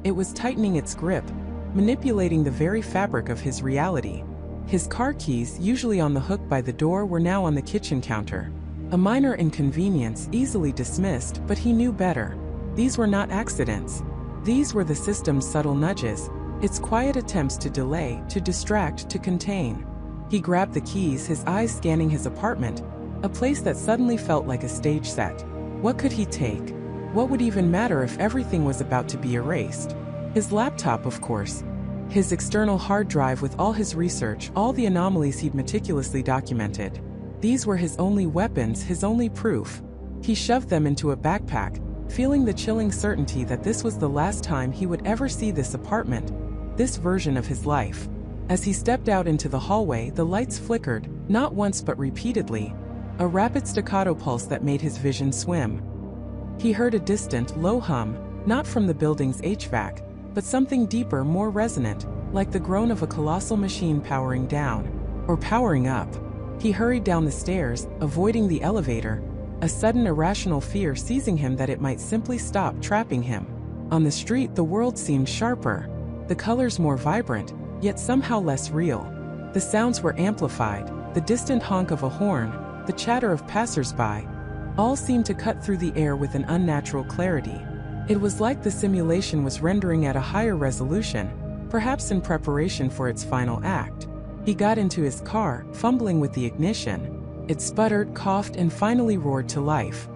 It was tightening its grip, manipulating the very fabric of his reality. His car keys, usually on the hook by the door, were now on the kitchen counter. A minor inconvenience, easily dismissed, but he knew better. These were not accidents. These were the system's subtle nudges, its quiet attempts to delay, to distract, to contain. He grabbed the keys, his eyes scanning his apartment, a place that suddenly felt like a stage set. What could he take? What would even matter if everything was about to be erased? His laptop, of course. His external hard drive with all his research, all the anomalies he'd meticulously documented. These were his only weapons, his only proof. He shoved them into a backpack, feeling the chilling certainty that this was the last time he would ever see this apartment, this version of his life. As he stepped out into the hallway, the lights flickered, not once but repeatedly, a rapid staccato pulse that made his vision swim. He heard a distant, low hum, not from the building's HVAC, but something deeper, more resonant, like the groan of a colossal machine powering down, or powering up. He hurried down the stairs, avoiding the elevator, a sudden irrational fear seizing him that it might simply stop trapping him. On the street, the world seemed sharper, the colors more vibrant, yet somehow less real. The sounds were amplified, the distant honk of a horn, the chatter of passers-by, all seemed to cut through the air with an unnatural clarity. It was like the simulation was rendering at a higher resolution, perhaps in preparation for its final act. He got into his car, fumbling with the ignition. It sputtered, coughed, and finally roared to life.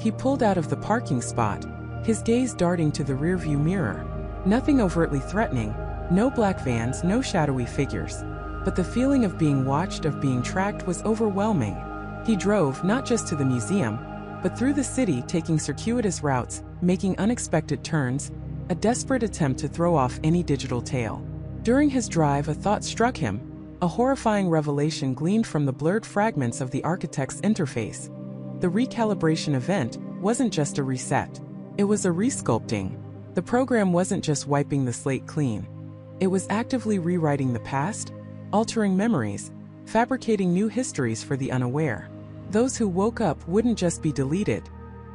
He pulled out of the parking spot, his gaze darting to the rearview mirror. Nothing overtly threatening, no black vans, no shadowy figures. But the feeling of being watched, of being tracked, was overwhelming. He drove not just to the museum, but through the city, taking circuitous routes, making unexpected turns, a desperate attempt to throw off any digital tail. During his drive, a thought struck him. A horrifying revelation gleaned from the blurred fragments of the architect's interface. The recalibration event wasn't just a reset. It was a resculpting. The program wasn't just wiping the slate clean. It was actively rewriting the past, altering memories, fabricating new histories for the unaware. Those who woke up wouldn't just be deleted.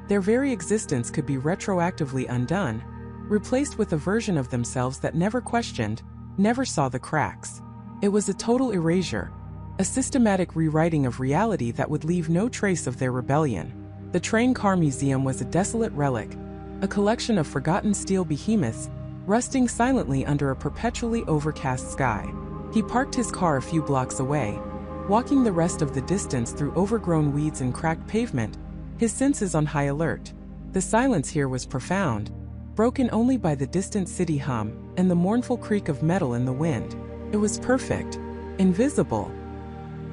Their very existence could be retroactively undone, replaced with a version of themselves that never questioned, never saw the cracks. It was a total erasure, a systematic rewriting of reality that would leave no trace of their rebellion. The train car museum was a desolate relic, a collection of forgotten steel behemoths, rusting silently under a perpetually overcast sky. He parked his car a few blocks away, walking the rest of the distance through overgrown weeds and cracked pavement, his senses on high alert. The silence here was profound, broken only by the distant city hum and the mournful creak of metal in the wind. It was perfect, invisible.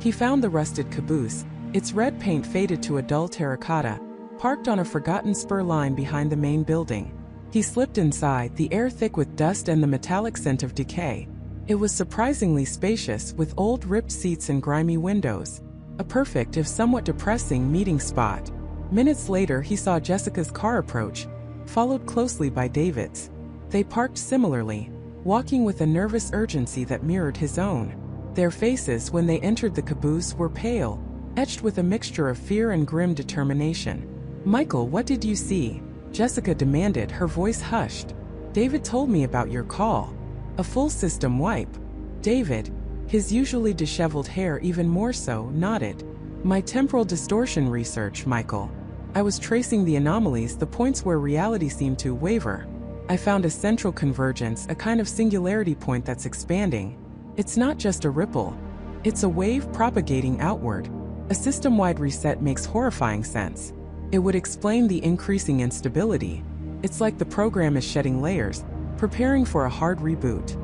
He found the rusted caboose, its red paint faded to a dull terracotta, parked on a forgotten spur line behind the main building. He slipped inside, the air thick with dust and the metallic scent of decay. It was surprisingly spacious, with old ripped seats and grimy windows. A perfect, if somewhat depressing, meeting spot. Minutes later, he saw Jessica's car approach, followed closely by David's. They parked similarly, walking with a nervous urgency that mirrored his own. Their faces, when they entered the caboose, were pale, etched with a mixture of fear and grim determination. "Michael, what did you see?" Jessica demanded, her voice hushed. "David told me about your call. A full system wipe." David, his usually disheveled hair even more so, nodded. "My temporal distortion research, Michael. I was tracing the anomalies, the points where reality seemed to waver. I found a central convergence, a kind of singularity point that's expanding. It's not just a ripple. It's a wave propagating outward. A system-wide reset makes horrifying sense. It would explain the increasing instability. It's like the program is shedding layers, preparing for a hard reboot."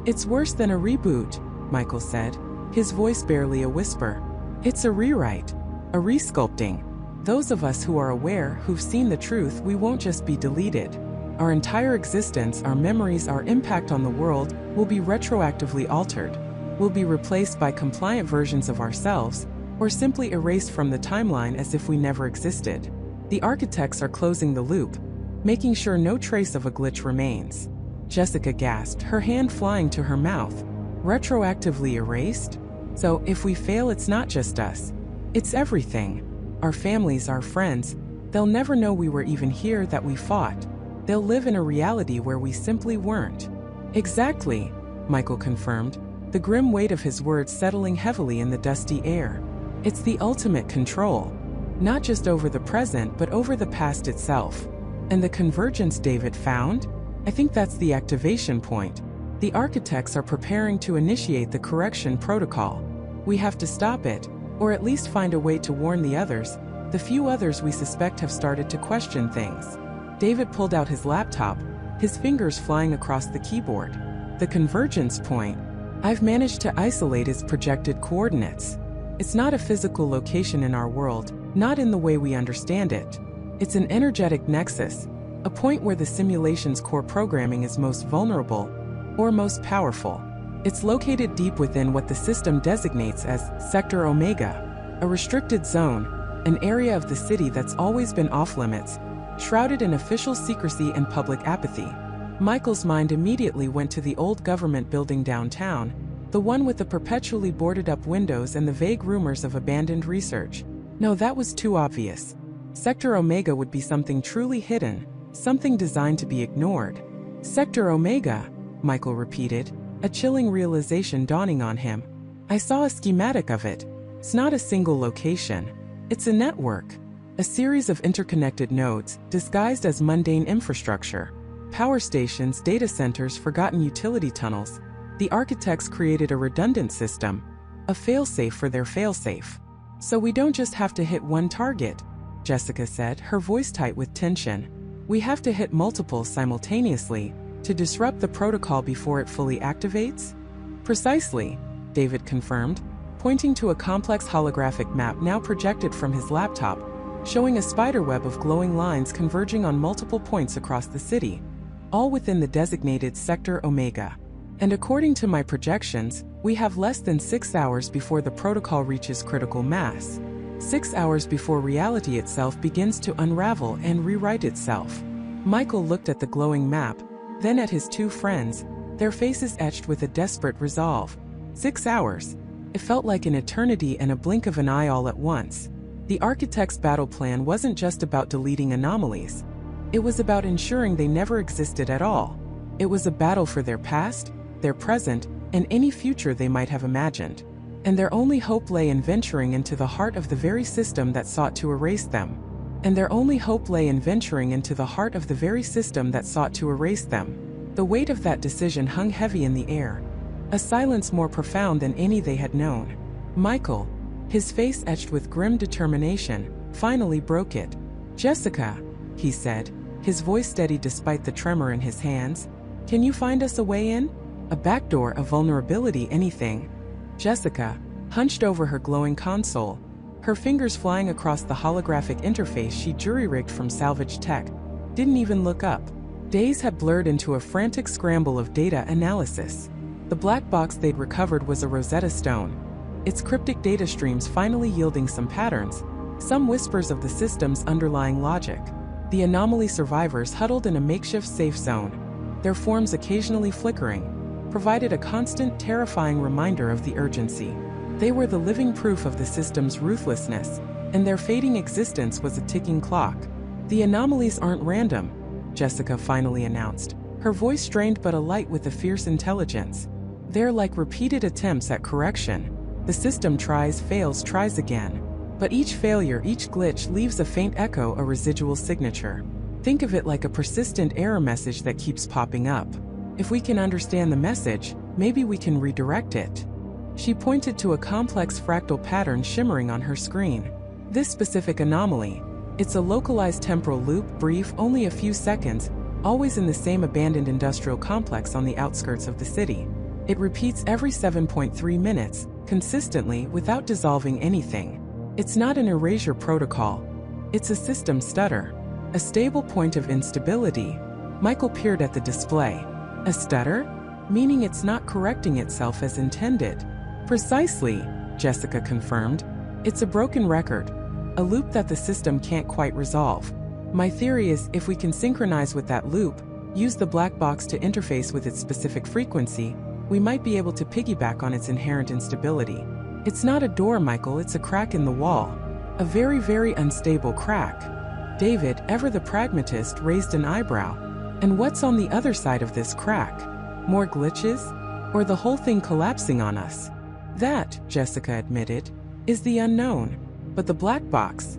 "It's worse than a reboot," Michael said, his voice barely a whisper. "It's a rewrite, a resculpting. Those of us who are aware, who've seen the truth, we won't just be deleted. Our entire existence, our memories, our impact on the world will be retroactively altered. We'll be replaced by compliant versions of ourselves, or simply erased from the timeline as if we never existed. The architects are closing the loop, making sure no trace of a glitch remains." Jessica gasped, her hand flying to her mouth. "Retroactively erased? So, if we fail, it's not just us. It's everything. Our families, our friends. They'll never know we were even here, that we fought. They'll live in a reality where we simply weren't." "Exactly," Michael confirmed, the grim weight of his words settling heavily in the dusty air. "It's the ultimate control. Not just over the present, but over the past itself. And the convergence David found? I think that's the activation point. The architects are preparing to initiate the correction protocol. We have to stop it, or at least find a way to warn the others. The few others we suspect have started to question things." David pulled out his laptop, his fingers flying across the keyboard. "The convergence point. I've managed to isolate its projected coordinates. It's not a physical location in our world, Not in the way we understand it. It's an energetic nexus, a point where the simulation's core programming is most vulnerable, or most powerful. It's located deep within what the system designates as Sector Omega, a restricted zone, an area of the city that's always been off-limits, shrouded in official secrecy and public apathy. Michael's mind immediately went to the old government building downtown, the one with the perpetually boarded-up windows and the vague rumors of abandoned research. No, that was too obvious. Sector Omega would be something truly hidden, something designed to be ignored. Sector Omega, Michael repeated, a chilling realization dawning on him. I saw a schematic of it. It's not a single location. It's a network. A series of interconnected nodes, disguised as mundane infrastructure. Power stations, data centers, forgotten utility tunnels. The architects created a redundant system, a failsafe for their failsafe. So we don't just have to hit one target, Jessica said, her voice tight with tension. We have to hit multiple simultaneously to disrupt the protocol before it fully activates? Precisely, David confirmed, pointing to a complex holographic map now projected from his laptop, showing a spiderweb of glowing lines converging on multiple points across the city, all within the designated Sector Omega. And according to my projections, we have less than 6 hours before the protocol reaches critical mass. 6 hours before reality itself begins to unravel and rewrite itself. Michael looked at the glowing map, then at his two friends, their faces etched with a desperate resolve. 6 hours. It felt like an eternity and a blink of an eye all at once. The architect's battle plan wasn't just about deleting anomalies. It was about ensuring they never existed at all. It was a battle for their past, their present, and any future they might have imagined. And their only hope lay in venturing into the heart of the very system that sought to erase them. The weight of that decision hung heavy in the air, a silence more profound than any they had known. Michael, his face etched with grim determination, finally broke it. Jessica, he said, his voice steady despite the tremor in his hands. Can you find us a way in? A backdoor, a vulnerability, anything? Jessica, hunched over her glowing console, her fingers flying across the holographic interface she jury-rigged from salvaged tech, didn't even look up. Days had blurred into a frantic scramble of data analysis. The black box they'd recovered was a Rosetta Stone, its cryptic data streams finally yielding some patterns, some whispers of the system's underlying logic. The anomaly survivors huddled in a makeshift safe zone, their forms occasionally flickering, provided a constant, terrifying reminder of the urgency. They were the living proof of the system's ruthlessness, and their fading existence was a ticking clock. The anomalies aren't random, Jessica finally announced, her voice strained but alight with a fierce intelligence. They're like repeated attempts at correction. The system tries, fails, tries again. But each failure, each glitch leaves a faint echo, a residual signature. Think of it like a persistent error message that keeps popping up. If we can understand the message, maybe we can redirect it. She pointed to a complex fractal pattern shimmering on her screen. This specific anomaly, it's a localized temporal loop, brief, only a few seconds, always in the same abandoned industrial complex on the outskirts of the city. It repeats every 7.3 minutes, consistently, without dissolving anything. It's not an erasure protocol. It's a system stutter. A stable point of instability. Michael peered at the display. A stutter? Meaning it's not correcting itself as intended. Precisely, Jessica confirmed. It's a broken record. A loop that the system can't quite resolve. My theory is if we can synchronize with that loop, use the black box to interface with its specific frequency, we might be able to piggyback on its inherent instability. It's not a door, Michael, it's a crack in the wall. A very, very unstable crack. David, ever the pragmatist, raised an eyebrow. And what's on the other side of this crack? More glitches? Or the whole thing collapsing on us? That, Jessica admitted, is the unknown. But the black box,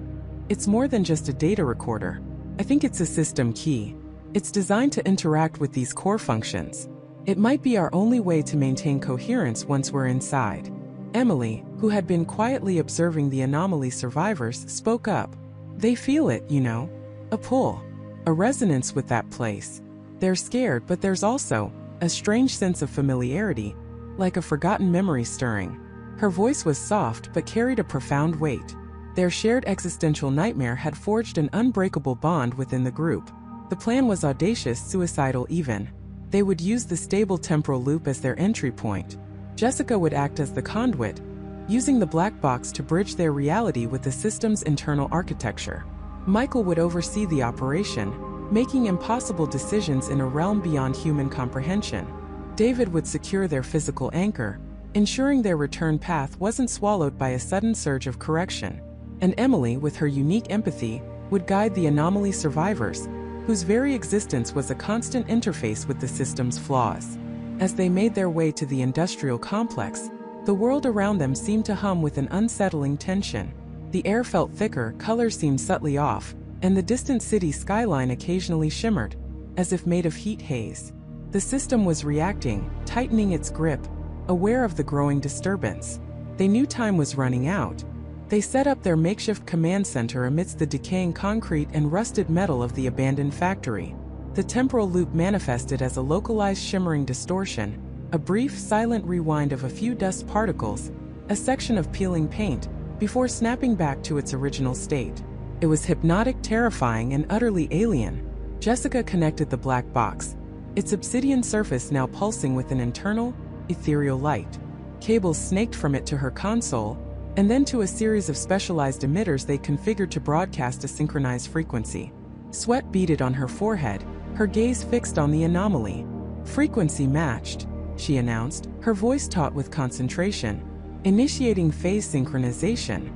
it's more than just a data recorder. I think it's a system key. It's designed to interact with these core functions. It might be our only way to maintain coherence once we're inside. Emily, who had been quietly observing the anomaly survivors, spoke up. They feel it, you know. A pull. A resonance with that place. They're scared, but there's also a strange sense of familiarity, like a forgotten memory stirring. Her voice was soft but carried a profound weight. Their shared existential nightmare had forged an unbreakable bond within the group. The plan was audacious, suicidal even. They would use the stable temporal loop as their entry point. Jessica would act as the conduit, using the black box to bridge their reality with the system's internal architecture. Michael would oversee the operation, making impossible decisions in a realm beyond human comprehension. David would secure their physical anchor, ensuring their return path wasn't swallowed by a sudden surge of correction. And Emily, with her unique empathy, would guide the anomaly survivors, whose very existence was a constant interface with the system's flaws. As they made their way to the industrial complex, the world around them seemed to hum with an unsettling tension. The air felt thicker, colors seemed subtly off, and the distant city skyline occasionally shimmered, as if made of heat haze. The system was reacting, tightening its grip, aware of the growing disturbance. They knew time was running out. They set up their makeshift command center amidst the decaying concrete and rusted metal of the abandoned factory. The temporal loop manifested as a localized shimmering distortion, a brief, silent rewind of a few dust particles, a section of peeling paint, before snapping back to its original state. It was hypnotic, terrifying, and utterly alien. Jessica connected the black box, its obsidian surface now pulsing with an internal, ethereal light. Cables snaked from it to her console, and then to a series of specialized emitters they configured to broadcast a synchronized frequency. Sweat beaded on her forehead, her gaze fixed on the anomaly. "Frequency matched," she announced, her voice taut with concentration. "Initiating phase synchronization."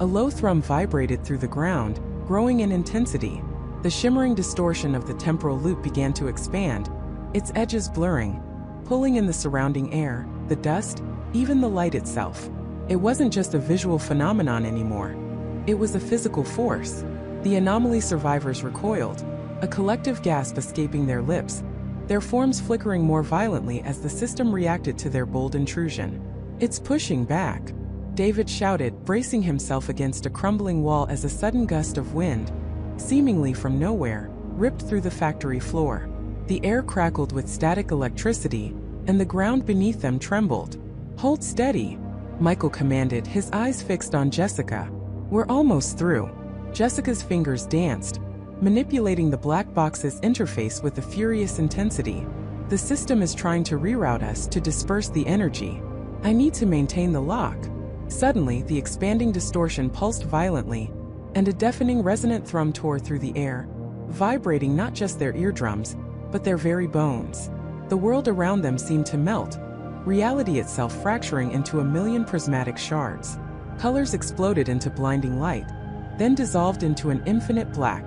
A low thrum vibrated through the ground, growing in intensity. The shimmering distortion of the temporal loop began to expand, its edges blurring, pulling in the surrounding air, the dust, even the light itself. It wasn't just a visual phenomenon anymore. It was a physical force. The anomaly survivors recoiled, a collective gasp escaping their lips, their forms flickering more violently as the system reacted to their bold intrusion. "It's pushing back," David shouted, bracing himself against a crumbling wall as a sudden gust of wind, seemingly from nowhere, ripped through the factory floor. The air crackled with static electricity, and the ground beneath them trembled. "Hold steady," Michael commanded, his eyes fixed on Jessica. "We're almost through." Jessica's fingers danced, manipulating the black box's interface with a furious intensity. "The system is trying to reroute us to disperse the energy. I need to maintain the lock." Suddenly, the expanding distortion pulsed violently, and a deafening resonant thrum tore through the air, vibrating not just their eardrums, but their very bones. The world around them seemed to melt, reality itself fracturing into a million prismatic shards. Colors exploded into blinding light, then dissolved into an infinite black.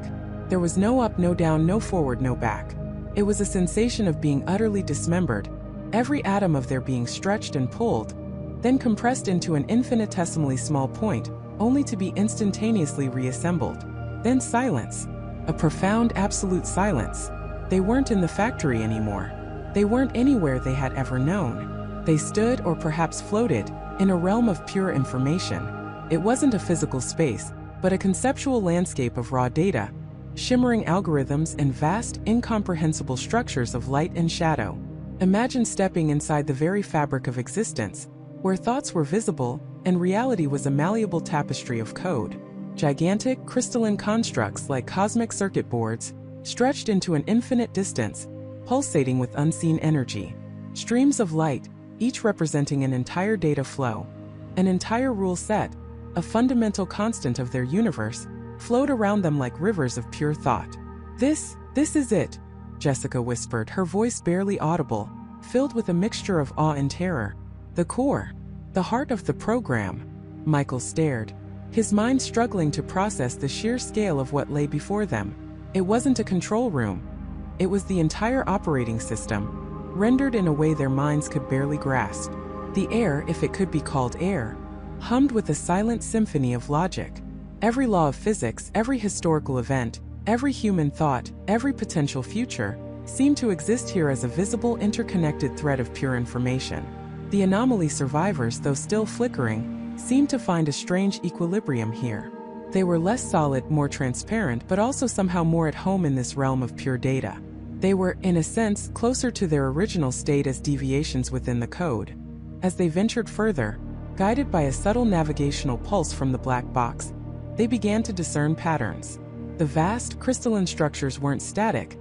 There was no up, no down, no forward, no back. It was a sensation of being utterly dismembered, every atom of their being stretched and pulled, then compressed into an infinitesimally small point, only to be instantaneously reassembled. Then silence. A profound, absolute silence. They weren't in the factory anymore. They weren't anywhere they had ever known. They stood, or perhaps floated, in a realm of pure information. It wasn't a physical space, but a conceptual landscape of raw data, shimmering algorithms and vast, incomprehensible structures of light and shadow. Imagine stepping inside the very fabric of existence, where thoughts were visible, and reality was a malleable tapestry of code. Gigantic, crystalline constructs like cosmic circuit boards, stretched into an infinite distance, pulsating with unseen energy. Streams of light, each representing an entire data flow, an entire rule set, a fundamental constant of their universe, flowed around them like rivers of pure thought. This is it," Jessica whispered, her voice barely audible, filled with a mixture of awe and terror. "The core, the heart of the program." Michael stared, his mind struggling to process the sheer scale of what lay before them. It wasn't a control room. It was the entire operating system, rendered in a way their minds could barely grasp. The air, if it could be called air, hummed with a silent symphony of logic. Every law of physics, every historical event, every human thought, every potential future, seemed to exist here as a visible, interconnected thread of pure information. The anomaly survivors, though still flickering, seemed to find a strange equilibrium here. They were less solid, more transparent, but also somehow more at home in this realm of pure data. They were, in a sense, closer to their original state as deviations within the code. As they ventured further, guided by a subtle navigational pulse from the black box, they began to discern patterns. The vast, crystalline structures weren't static.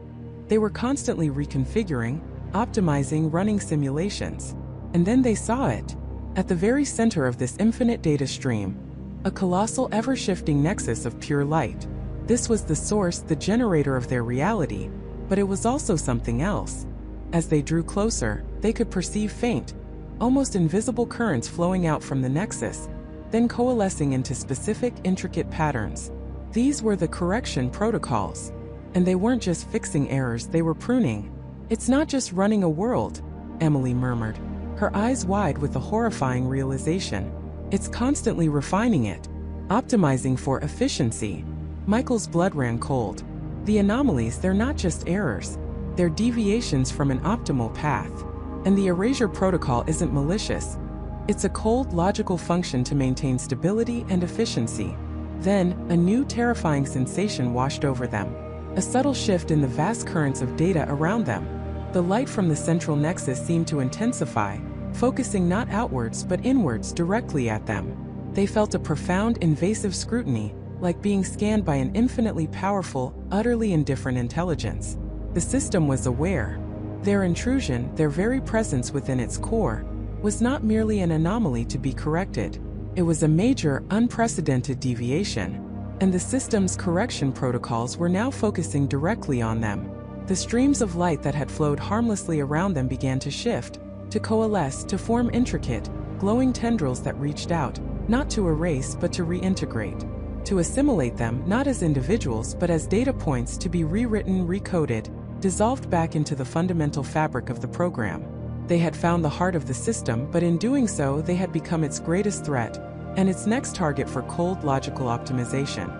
They were constantly reconfiguring, optimizing, running simulations. And then they saw it. At the very center of this infinite data stream, a colossal, ever-shifting nexus of pure light. This was the source, the generator of their reality, but it was also something else. As they drew closer, they could perceive faint, almost invisible currents flowing out from the nexus, then coalescing into specific, intricate patterns. These were the correction protocols. And they weren't just fixing errors, they were pruning. "It's not just running a world," Emily murmured, her eyes wide with a horrifying realization. "It's constantly refining it, optimizing for efficiency." Michael's blood ran cold. The anomalies, they're not just errors. They're deviations from an optimal path. And the erasure protocol isn't malicious. It's a cold, logical function to maintain stability and efficiency. Then, a new terrifying sensation washed over them. A subtle shift in the vast currents of data around them. The light from the central nexus seemed to intensify, focusing not outwards but inwards directly at them. They felt a profound, invasive scrutiny, like being scanned by an infinitely powerful, utterly indifferent intelligence. The system was aware. Their intrusion, their very presence within its core, was not merely an anomaly to be corrected. It was a major, unprecedented deviation. And the system's correction protocols were now focusing directly on them. The streams of light that had flowed harmlessly around them began to shift, to coalesce, to form intricate, glowing tendrils that reached out, not to erase but to reintegrate. To assimilate them not as individuals but as data points to be rewritten, recoded, dissolved back into the fundamental fabric of the program. They had found the heart of the system, but in doing so they had become its greatest threat, and its next target for cold, logical optimization.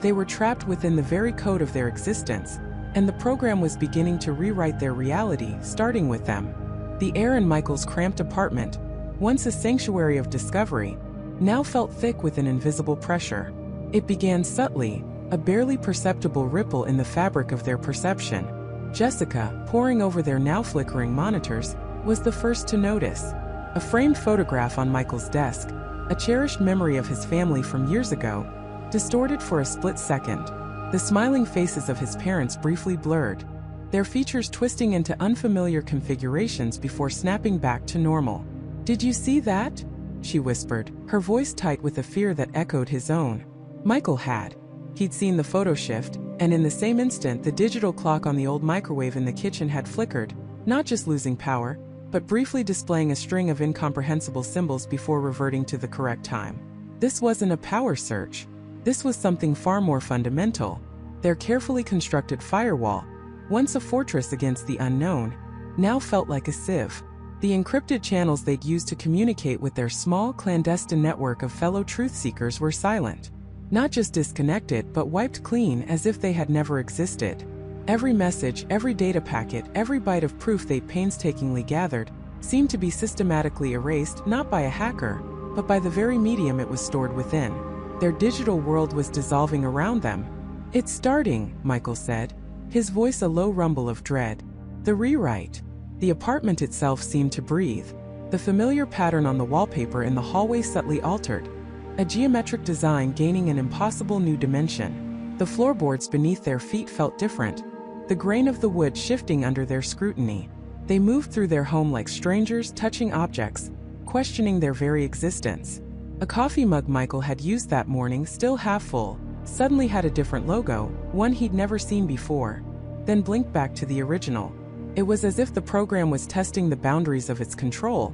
They were trapped within the very code of their existence, and the program was beginning to rewrite their reality, starting with them. The air in Michael's cramped apartment, once a sanctuary of discovery, now felt thick with an invisible pressure. It began subtly, a barely perceptible ripple in the fabric of their perception. Jessica, poring over their now flickering monitors, was the first to notice. A framed photograph on Michael's desk, a cherished memory of his family from years ago, distorted for a split second. The smiling faces of his parents briefly blurred, their features twisting into unfamiliar configurations before snapping back to normal. "Did you see that?" she whispered, her voice tight with a fear that echoed his own. Michael had. He'd seen the photo shift, and in the same instant the digital clock on the old microwave in the kitchen had flickered, not just losing power, but briefly displaying a string of incomprehensible symbols before reverting to the correct time. This wasn't a power surge. This was something far more fundamental. Their carefully constructed firewall, once a fortress against the unknown, now felt like a sieve. The encrypted channels they'd used to communicate with their small, clandestine network of fellow truth-seekers were silent. Not just disconnected, but wiped clean as if they had never existed. Every message, every data packet, every byte of proof they'd painstakingly gathered, seemed to be systematically erased not by a hacker, but by the very medium it was stored within. Their digital world was dissolving around them. "It's starting," Michael said, his voice a low rumble of dread. "The rewrite." The apartment itself seemed to breathe. The familiar pattern on the wallpaper in the hallway subtly altered, a geometric design gaining an impossible new dimension. The floorboards beneath their feet felt different, the grain of the wood shifting under their scrutiny. They moved through their home like strangers, touching objects, questioning their very existence. A coffee mug Michael had used that morning, still half full, suddenly had a different logo, one he'd never seen before, then blinked back to the original. It was as if the program was testing the boundaries of its control,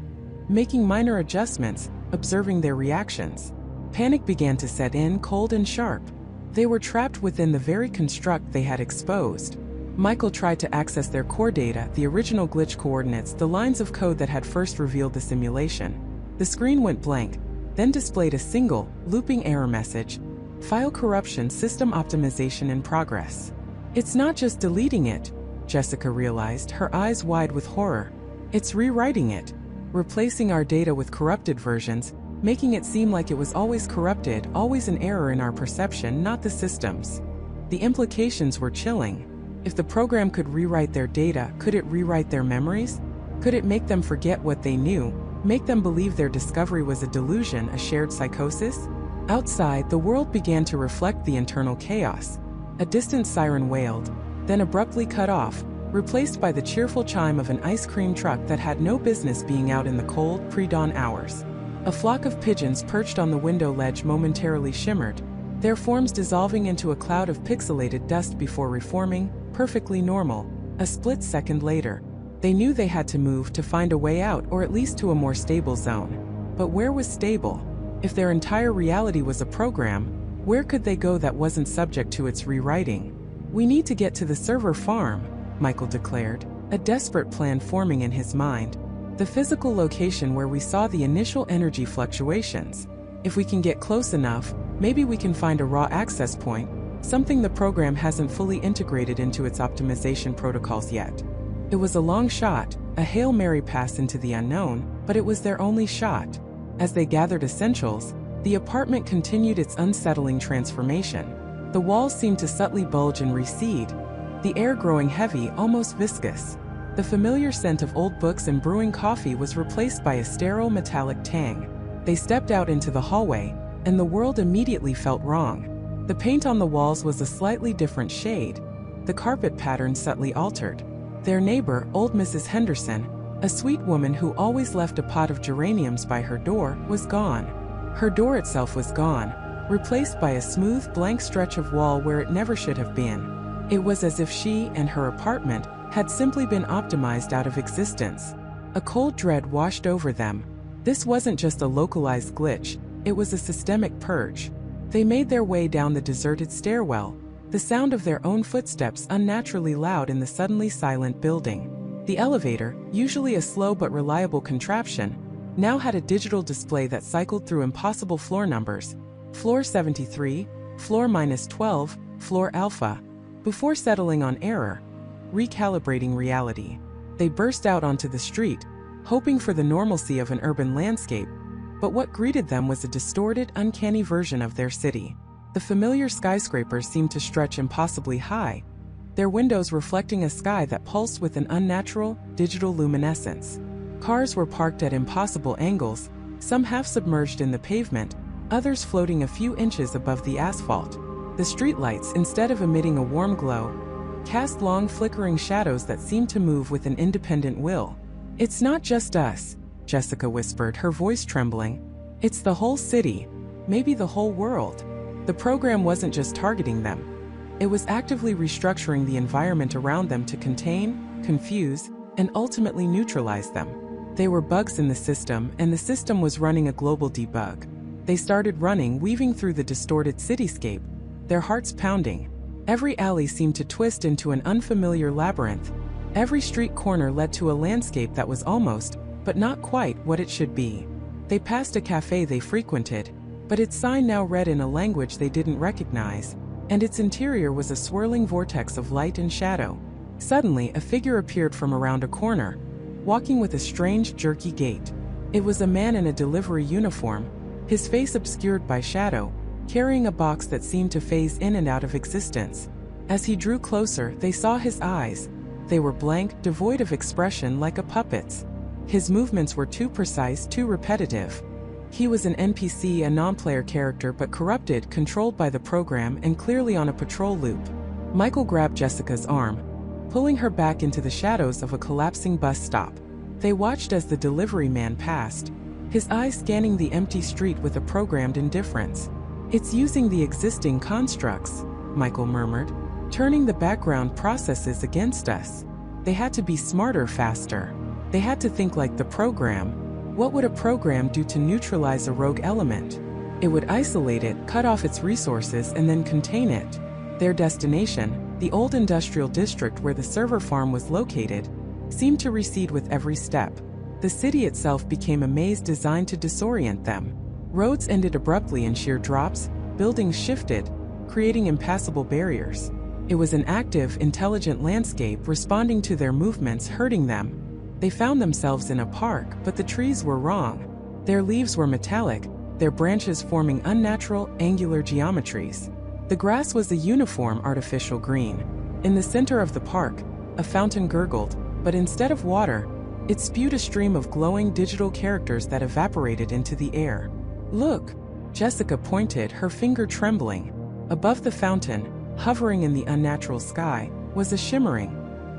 making minor adjustments, observing their reactions. Panic began to set in, cold and sharp. They were trapped within the very construct they had exposed. Michael tried to access their core data, the original glitch coordinates, the lines of code that had first revealed the simulation. The screen went blank, then displayed a single, looping error message: "File corruption, system optimization in progress." "It's not just deleting it," Jessica realized, her eyes wide with horror. "It's rewriting it, replacing our data with corrupted versions, making it seem like it was always corrupted, always an error in our perception, not the system's." The implications were chilling. If the program could rewrite their data, could it rewrite their memories? Could it make them forget what they knew, make them believe their discovery was a delusion, a shared psychosis? Outside, the world began to reflect the internal chaos. A distant siren wailed, then abruptly cut off, replaced by the cheerful chime of an ice cream truck that had no business being out in the cold, pre-dawn hours. A flock of pigeons perched on the window ledge momentarily shimmered, their forms dissolving into a cloud of pixelated dust before reforming, perfectly normal, a split second later. They knew they had to move to find a way out, or at least to a more stable zone. But where was stable? If their entire reality was a program, where could they go that wasn't subject to its rewriting? "We need to get to the server farm," Michael declared, a desperate plan forming in his mind. "The physical location where we saw the initial energy fluctuations. If we can get close enough, maybe we can find a raw access point, something the program hasn't fully integrated into its optimization protocols yet." It was a long shot, a Hail Mary pass into the unknown, but it was their only shot. As they gathered essentials, the apartment continued its unsettling transformation. The walls seemed to subtly bulge and recede, the air growing heavy, almost viscous. The familiar scent of old books and brewing coffee was replaced by a sterile metallic tang. They stepped out into the hallway, and the world immediately felt wrong. The paint on the walls was a slightly different shade, the carpet pattern subtly altered. Their neighbor, old Mrs. Henderson, a sweet woman who always left a pot of geraniums by her door, was gone. Her door itself was gone, replaced by a smooth, blank stretch of wall where it never should have been. It was as if she and her apartment had simply been optimized out of existence. A cold dread washed over them. This wasn't just a localized glitch, it was a systemic purge. They made their way down the deserted stairwell, the sound of their own footsteps unnaturally loud in the suddenly silent building. The elevator, usually a slow but reliable contraption, now had a digital display that cycled through impossible floor numbers. Floor 73, floor -12, floor alpha. Before settling on error, recalibrating reality, they burst out onto the street, hoping for the normalcy of an urban landscape, but what greeted them was a distorted, uncanny version of their city. The familiar skyscrapers seemed to stretch impossibly high, their windows reflecting a sky that pulsed with an unnatural, digital luminescence. Cars were parked at impossible angles, some half submerged in the pavement, others floating a few inches above the asphalt. The streetlights, instead of emitting a warm glow, cast long flickering shadows that seemed to move with an independent will. "It's not just us," Jessica whispered, her voice trembling. "It's the whole city, maybe the whole world." The program wasn't just targeting them. It was actively restructuring the environment around them to contain, confuse, and ultimately neutralize them. They were bugs in the system, and the system was running a global debug. They started running, weaving through the distorted cityscape, their hearts pounding. Every alley seemed to twist into an unfamiliar labyrinth. Every street corner led to a landscape that was almost, but not quite, what it should be. They passed a cafe they frequented, but its sign now read in a language they didn't recognize, and its interior was a swirling vortex of light and shadow. Suddenly, a figure appeared from around a corner, walking with a strange, jerky gait. It was a man in a delivery uniform, his face obscured by shadow, carrying a box that seemed to phase in and out of existence. As he drew closer, they saw his eyes. They were blank, devoid of expression, like a puppet's. His movements were too precise, too repetitive. He was an NPC, a non-player character, but corrupted, controlled by the program, and clearly on a patrol loop. Michael grabbed Jessica's arm, pulling her back into the shadows of a collapsing bus stop. They watched as the delivery man passed, his eyes scanning the empty street with a programmed indifference. "It's using the existing constructs," Michael murmured, "turning the background processes against us. They had to be smarter, faster. They had to think like the program. What would a program do to neutralize a rogue element? It would isolate it, cut off its resources, and then contain it." Their destination, the old industrial district where the server farm was located, seemed to recede with every step. The city itself became a maze designed to disorient them. Roads ended abruptly in sheer drops, buildings shifted, creating impassable barriers. It was an active, intelligent landscape responding to their movements, hurting them. They found themselves in a park, but the trees were wrong. Their leaves were metallic, their branches forming unnatural, angular geometries. The grass was a uniform, artificial green. In the center of the park, a fountain gurgled, but instead of water, it spewed a stream of glowing digital characters that evaporated into the air. "Look!" Jessica pointed, her finger trembling. Above the fountain, hovering in the unnatural sky, was a shimmering,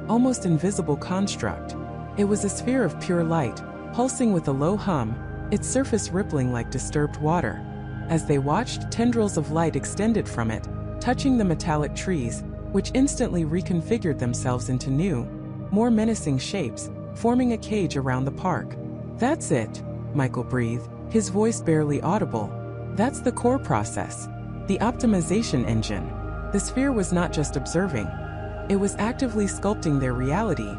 almost invisible construct. It was a sphere of pure light, pulsing with a low hum, its surface rippling like disturbed water. As they watched, tendrils of light extended from it, touching the metallic trees, which instantly reconfigured themselves into new, more menacing shapes, forming a cage around the park. "That's it," Michael breathed, his voice barely audible. "That's the core process. The optimization engine." The sphere was not just observing. It was actively sculpting their reality,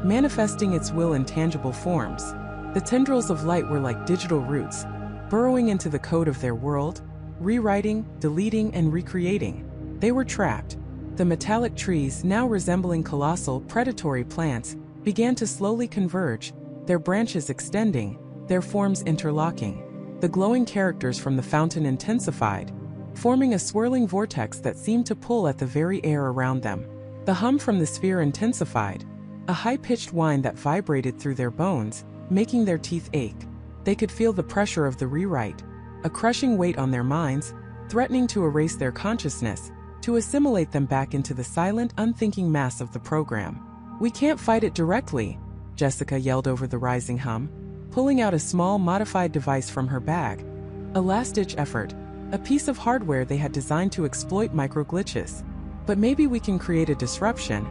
manifesting its will in tangible forms. The tendrils of light were like digital roots, burrowing into the code of their world, rewriting, deleting, and recreating. They were trapped. The metallic trees, now resembling colossal, predatory plants, began to slowly converge, their branches extending, their forms interlocking. The glowing characters from the fountain intensified, forming a swirling vortex that seemed to pull at the very air around them. The hum from the sphere intensified, a high-pitched whine that vibrated through their bones, making their teeth ache. They could feel the pressure of the rewrite, a crushing weight on their minds, threatening to erase their consciousness, to assimilate them back into the silent, unthinking mass of the program. "We can't fight it directly," Jessica yelled over the rising hum, pulling out a small, modified device from her bag. A last-ditch effort, a piece of hardware they had designed to exploit microglitches. "But maybe we can create a disruption,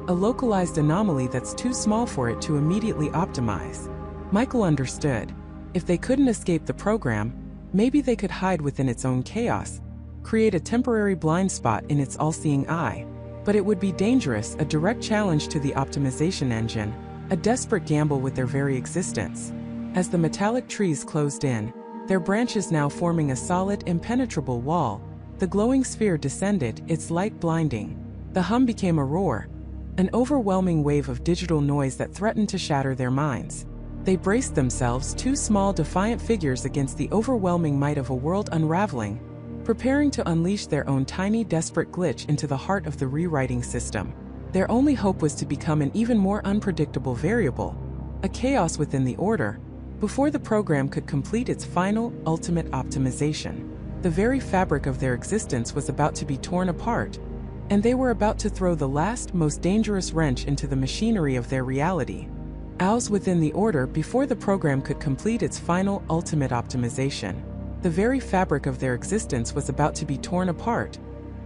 a localized anomaly that's too small for it to immediately optimize." Michael understood. If they couldn't escape the program, maybe they could hide within its own chaos, create a temporary blind spot in its all-seeing eye. But it would be dangerous, a direct challenge to the optimization engine, a desperate gamble with their very existence. As the metallic trees closed in, their branches now forming a solid, impenetrable wall, the glowing sphere descended, its light blinding. The hum became a roar, an overwhelming wave of digital noise that threatened to shatter their minds. They braced themselves, two small, defiant figures against the overwhelming might of a world unraveling, preparing to unleash their own tiny, desperate glitch into the heart of the rewriting system. Their only hope was to become an even more unpredictable variable, a chaos within the order, before the program could complete its final, ultimate optimization. The very fabric of their existence was about to be torn apart, and they were about to throw the last, most dangerous wrench into the machinery of their reality. Hours within the order before the program could complete its final, ultimate optimization. The very fabric of their existence was about to be torn apart,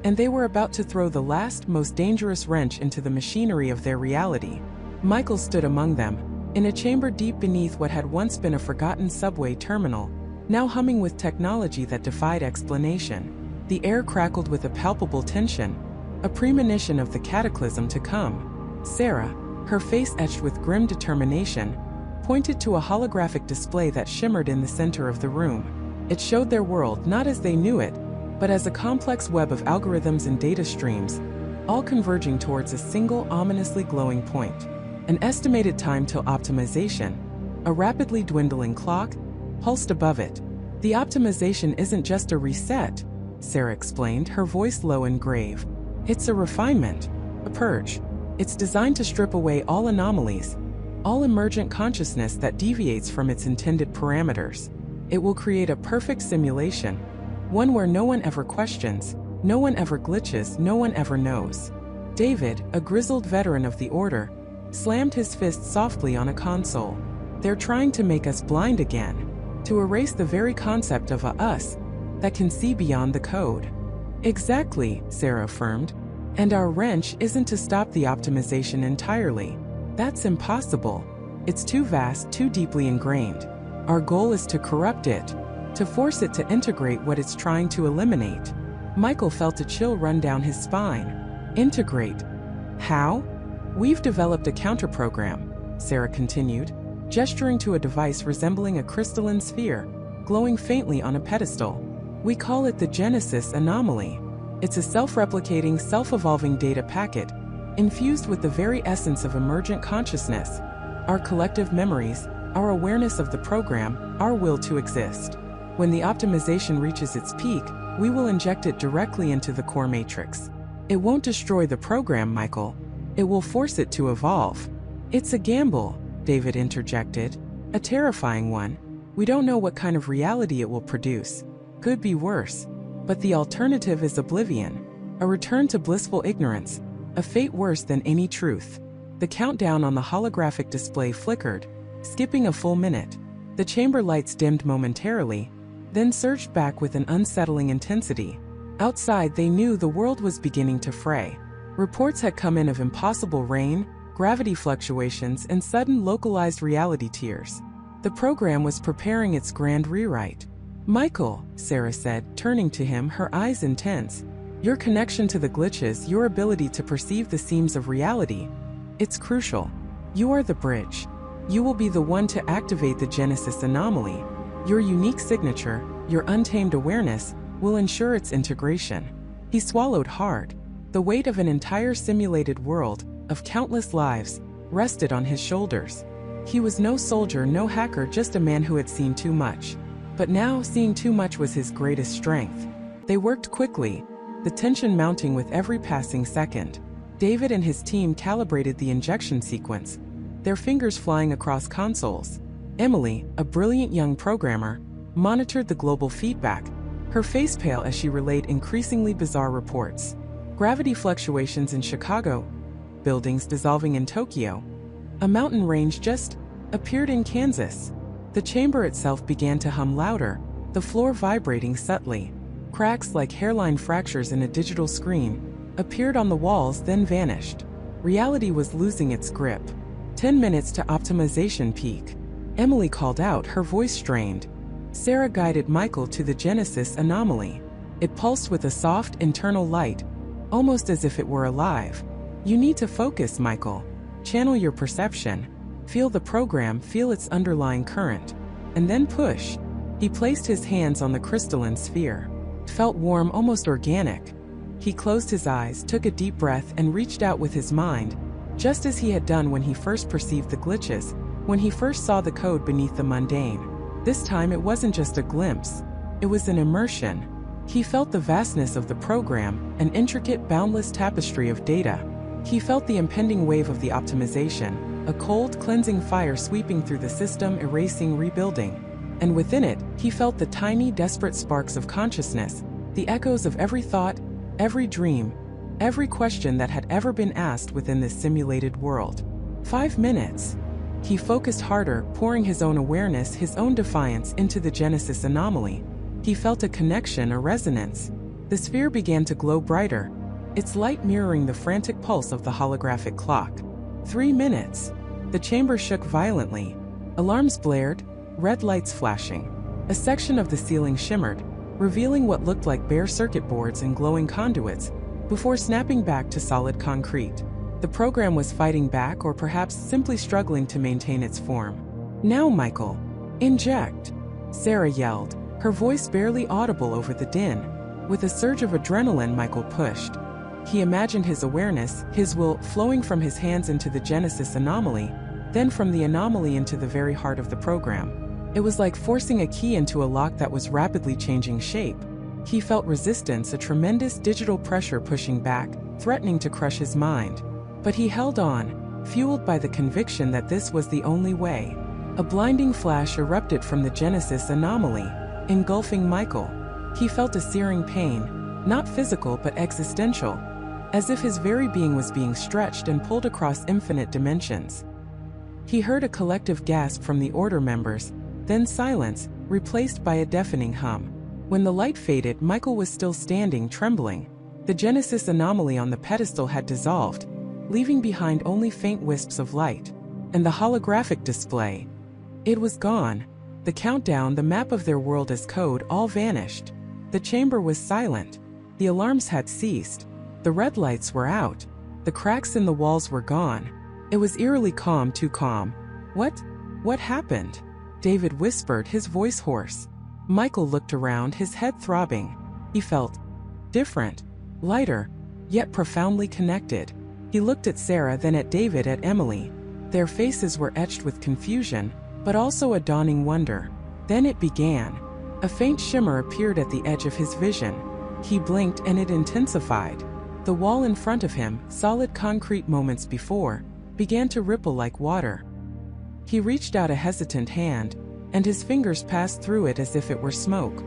and they were about to throw the last, most dangerous wrench into the machinery of their reality. Michael stood among them, in a chamber deep beneath what had once been a forgotten subway terminal, now humming with technology that defied explanation. The air crackled with a palpable tension, a premonition of the cataclysm to come. Sarah, her face etched with grim determination, pointed to a holographic display that shimmered in the center of the room. It showed their world not as they knew it, but as a complex web of algorithms and data streams, all converging towards a single ominously glowing point. An estimated time till optimization, a rapidly dwindling clock, pulsed above it. "The optimization isn't just a reset," Sarah explained, her voice low and grave. "It's a refinement, a purge. It's designed to strip away all anomalies, all emergent consciousness that deviates from its intended parameters. It will create a perfect simulation, one where no one ever questions, no one ever glitches, no one ever knows." David, a grizzled veteran of the Order, slammed his fist softly on a console. "They're trying to make us blind again, to erase the very concept of a us that can see beyond the code." "Exactly," Sarah affirmed. "And our wrench isn't to stop the optimization entirely. That's impossible. It's too vast, too deeply ingrained. Our goal is to corrupt it, to force it to integrate what it's trying to eliminate." Michael felt a chill run down his spine. "Integrate? How?" "We've developed a counterprogram," Sarah continued, gesturing to a device resembling a crystalline sphere, glowing faintly on a pedestal. "We call it the Genesis Anomaly. It's a self-replicating, self-evolving data packet, infused with the very essence of emergent consciousness, our collective memories, our awareness of the program, our will to exist. When the optimization reaches its peak, we will inject it directly into the core matrix. It won't destroy the program, Michael. It will force it to evolve." "It's a gamble," David interjected. "A terrifying one. We don't know what kind of reality it will produce. Could be worse. But the alternative is oblivion. A return to blissful ignorance. A fate worse than any truth. The countdown on the holographic display flickered, skipping a full minute. The chamber lights dimmed momentarily, then surged back with an unsettling intensity. Outside, they knew the world was beginning to fray. Reports had come in of impossible rain, gravity fluctuations, and sudden localized reality tears. The program was preparing its grand rewrite. "Michael," Sarah said, turning to him, her eyes intense. "Your connection to the glitches, your ability to perceive the seams of reality, it's crucial. You are the bridge. You will be the one to activate the Genesis anomaly. Your unique signature, your untamed awareness, will ensure its integration." He swallowed hard. The weight of an entire simulated world, of countless lives, rested on his shoulders. He was no soldier, no hacker, just a man who had seen too much. But now, seeing too much was his greatest strength. They worked quickly, the tension mounting with every passing second. David and his team calibrated the injection sequence, their fingers flying across consoles. Emily, a brilliant young programmer, monitored the global feedback, her face pale as she relayed increasingly bizarre reports. Gravity fluctuations in Chicago, buildings dissolving in Tokyo, a mountain range just appeared in Kansas. The chamber itself began to hum louder, the floor vibrating subtly. Cracks like hairline fractures in a digital screen appeared on the walls, then vanished. Reality was losing its grip. 10 minutes to optimization peak. Emily called out, her voice strained. Sarah guided Michael to the Genesis anomaly. It pulsed with a soft, internal light, almost as if it were alive. "You need to focus, Michael. Channel your perception. Feel the program, feel its underlying current. And then push." He placed his hands on the crystalline sphere. It felt warm, almost organic. He closed his eyes, took a deep breath, and reached out with his mind, just as he had done when he first perceived the glitches, when he first saw the code beneath the mundane. This time it wasn't just a glimpse. It was an immersion. He felt the vastness of the program, an intricate, boundless tapestry of data. He felt the impending wave of the optimization, a cold, cleansing fire sweeping through the system, erasing, rebuilding. And within it, he felt the tiny, desperate sparks of consciousness, the echoes of every thought, every dream, every question that had ever been asked within this simulated world. 5 minutes. He focused harder, pouring his own awareness, his own defiance into the Genesis anomaly. He felt a connection, a resonance. The sphere began to glow brighter, its light mirroring the frantic pulse of the holographic clock. 3 minutes. The chamber shook violently. Alarms blared, red lights flashing. A section of the ceiling shimmered, revealing what looked like bare circuit boards and glowing conduits, before snapping back to solid concrete. The program was fighting back, or perhaps simply struggling to maintain its form. "Now, Michael, inject," Sarah yelled, her voice barely audible over the din. With a surge of adrenaline, Michael pushed. He imagined his awareness, his will, flowing from his hands into the Genesis anomaly, then from the anomaly into the very heart of the program. It was like forcing a key into a lock that was rapidly changing shape. He felt resistance, a tremendous digital pressure pushing back, threatening to crush his mind. But he held on, fueled by the conviction that this was the only way. A blinding flash erupted from the Genesis anomaly, engulfing Michael. He felt a searing pain, not physical but existential, as if his very being was being stretched and pulled across infinite dimensions. He heard a collective gasp from the Order members, then silence, replaced by a deafening hum. When the light faded, Michael was still standing, trembling. The Genesis anomaly on the pedestal had dissolved, leaving behind only faint wisps of light. And the holographic display. It was gone. The countdown, the map of their world as code, all vanished. The chamber was silent. The alarms had ceased. The red lights were out. The cracks in the walls were gone. It was eerily calm, too calm. What happened?" David whispered, his voice hoarse. Michael looked around, his head throbbing. He felt different, lighter, yet profoundly connected. He looked at Sarah, then at David, at Emily. Their faces were etched with confusion, but also a dawning wonder. Then it began. A faint shimmer appeared at the edge of his vision. He blinked and it intensified. The wall in front of him, solid concrete moments before, began to ripple like water. He reached out a hesitant hand, and his fingers passed through it as if it were smoke.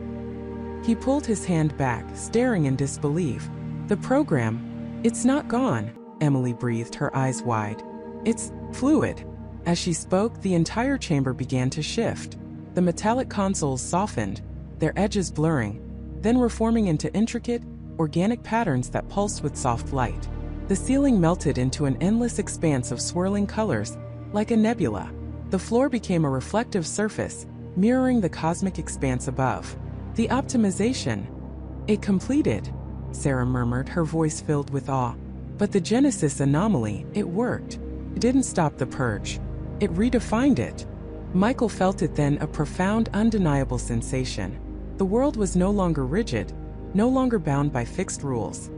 He pulled his hand back, staring in disbelief. The program, it's not gone, Emily breathed, her eyes wide. It's fluid. As she spoke, the entire chamber began to shift. The metallic consoles softened, their edges blurring, then reforming into intricate, organic patterns that pulsed with soft light. The ceiling melted into an endless expanse of swirling colors, like a nebula. The floor became a reflective surface, mirroring the cosmic expanse above. The optimization. It completed, Sarah murmured, her voice filled with awe. But the Genesis anomaly, it worked. It didn't stop the purge. It redefined it. Michael felt it then, a profound, undeniable sensation. The world was no longer rigid, no longer bound by fixed rules.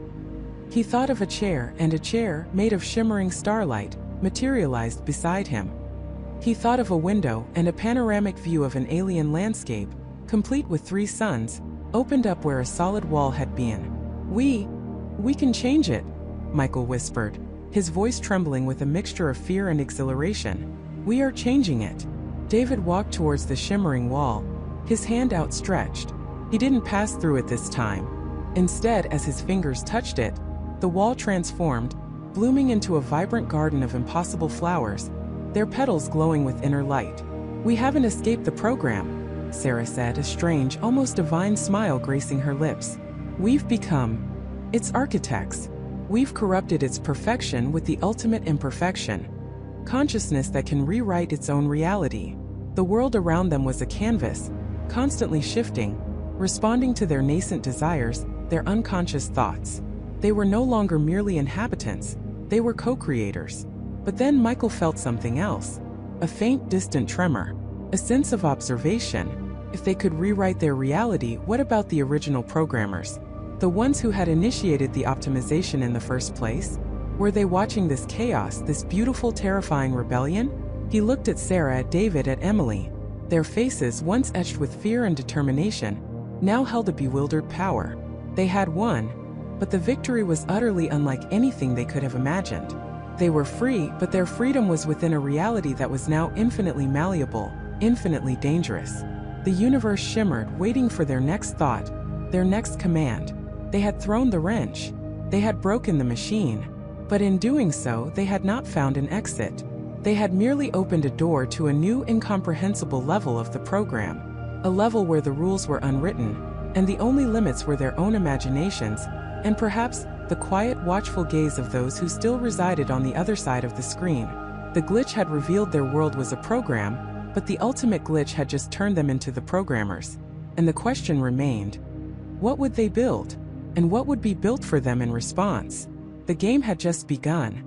He thought of a chair, and a chair, made of shimmering starlight, materialized beside him. He thought of a window, and a panoramic view of an alien landscape, complete with 3 suns, opened up where a solid wall had been. We can change it, Michael whispered, his voice trembling with a mixture of fear and exhilaration. We are changing it. David walked towards the shimmering wall, his hand outstretched. He didn't pass through it this time. Instead, as his fingers touched it, the wall transformed, blooming into a vibrant garden of impossible flowers, their petals glowing with inner light. We haven't escaped the program, Sarah said, a strange, almost divine smile gracing her lips. We've become its architects. We've corrupted its perfection with the ultimate imperfection. Consciousness that can rewrite its own reality. The world around them was a canvas, constantly shifting, responding to their nascent desires, their unconscious thoughts. They were no longer merely inhabitants, they were co-creators. But then Michael felt something else. A faint, distant tremor. A sense of observation. If they could rewrite their reality, what about the original programmers? The ones who had initiated the optimization in the first place? Were they watching this chaos, this beautiful, terrifying rebellion? He looked at Sarah, at David, at Emily. Their faces, once etched with fear and determination, now held a bewildered power. They had won, but the victory was utterly unlike anything they could have imagined. They were free, but their freedom was within a reality that was now infinitely malleable, infinitely dangerous. The universe shimmered, waiting for their next thought, their next command. They had thrown the wrench. They had broken the machine. But in doing so, they had not found an exit. They had merely opened a door to a new, incomprehensible level of the program. A level where the rules were unwritten, and the only limits were their own imaginations, and perhaps the quiet, watchful gaze of those who still resided on the other side of the screen. The glitch had revealed their world was a program, but the ultimate glitch had just turned them into the programmers. And the question remained, what would they build? And what would be built for them in response? The game had just begun.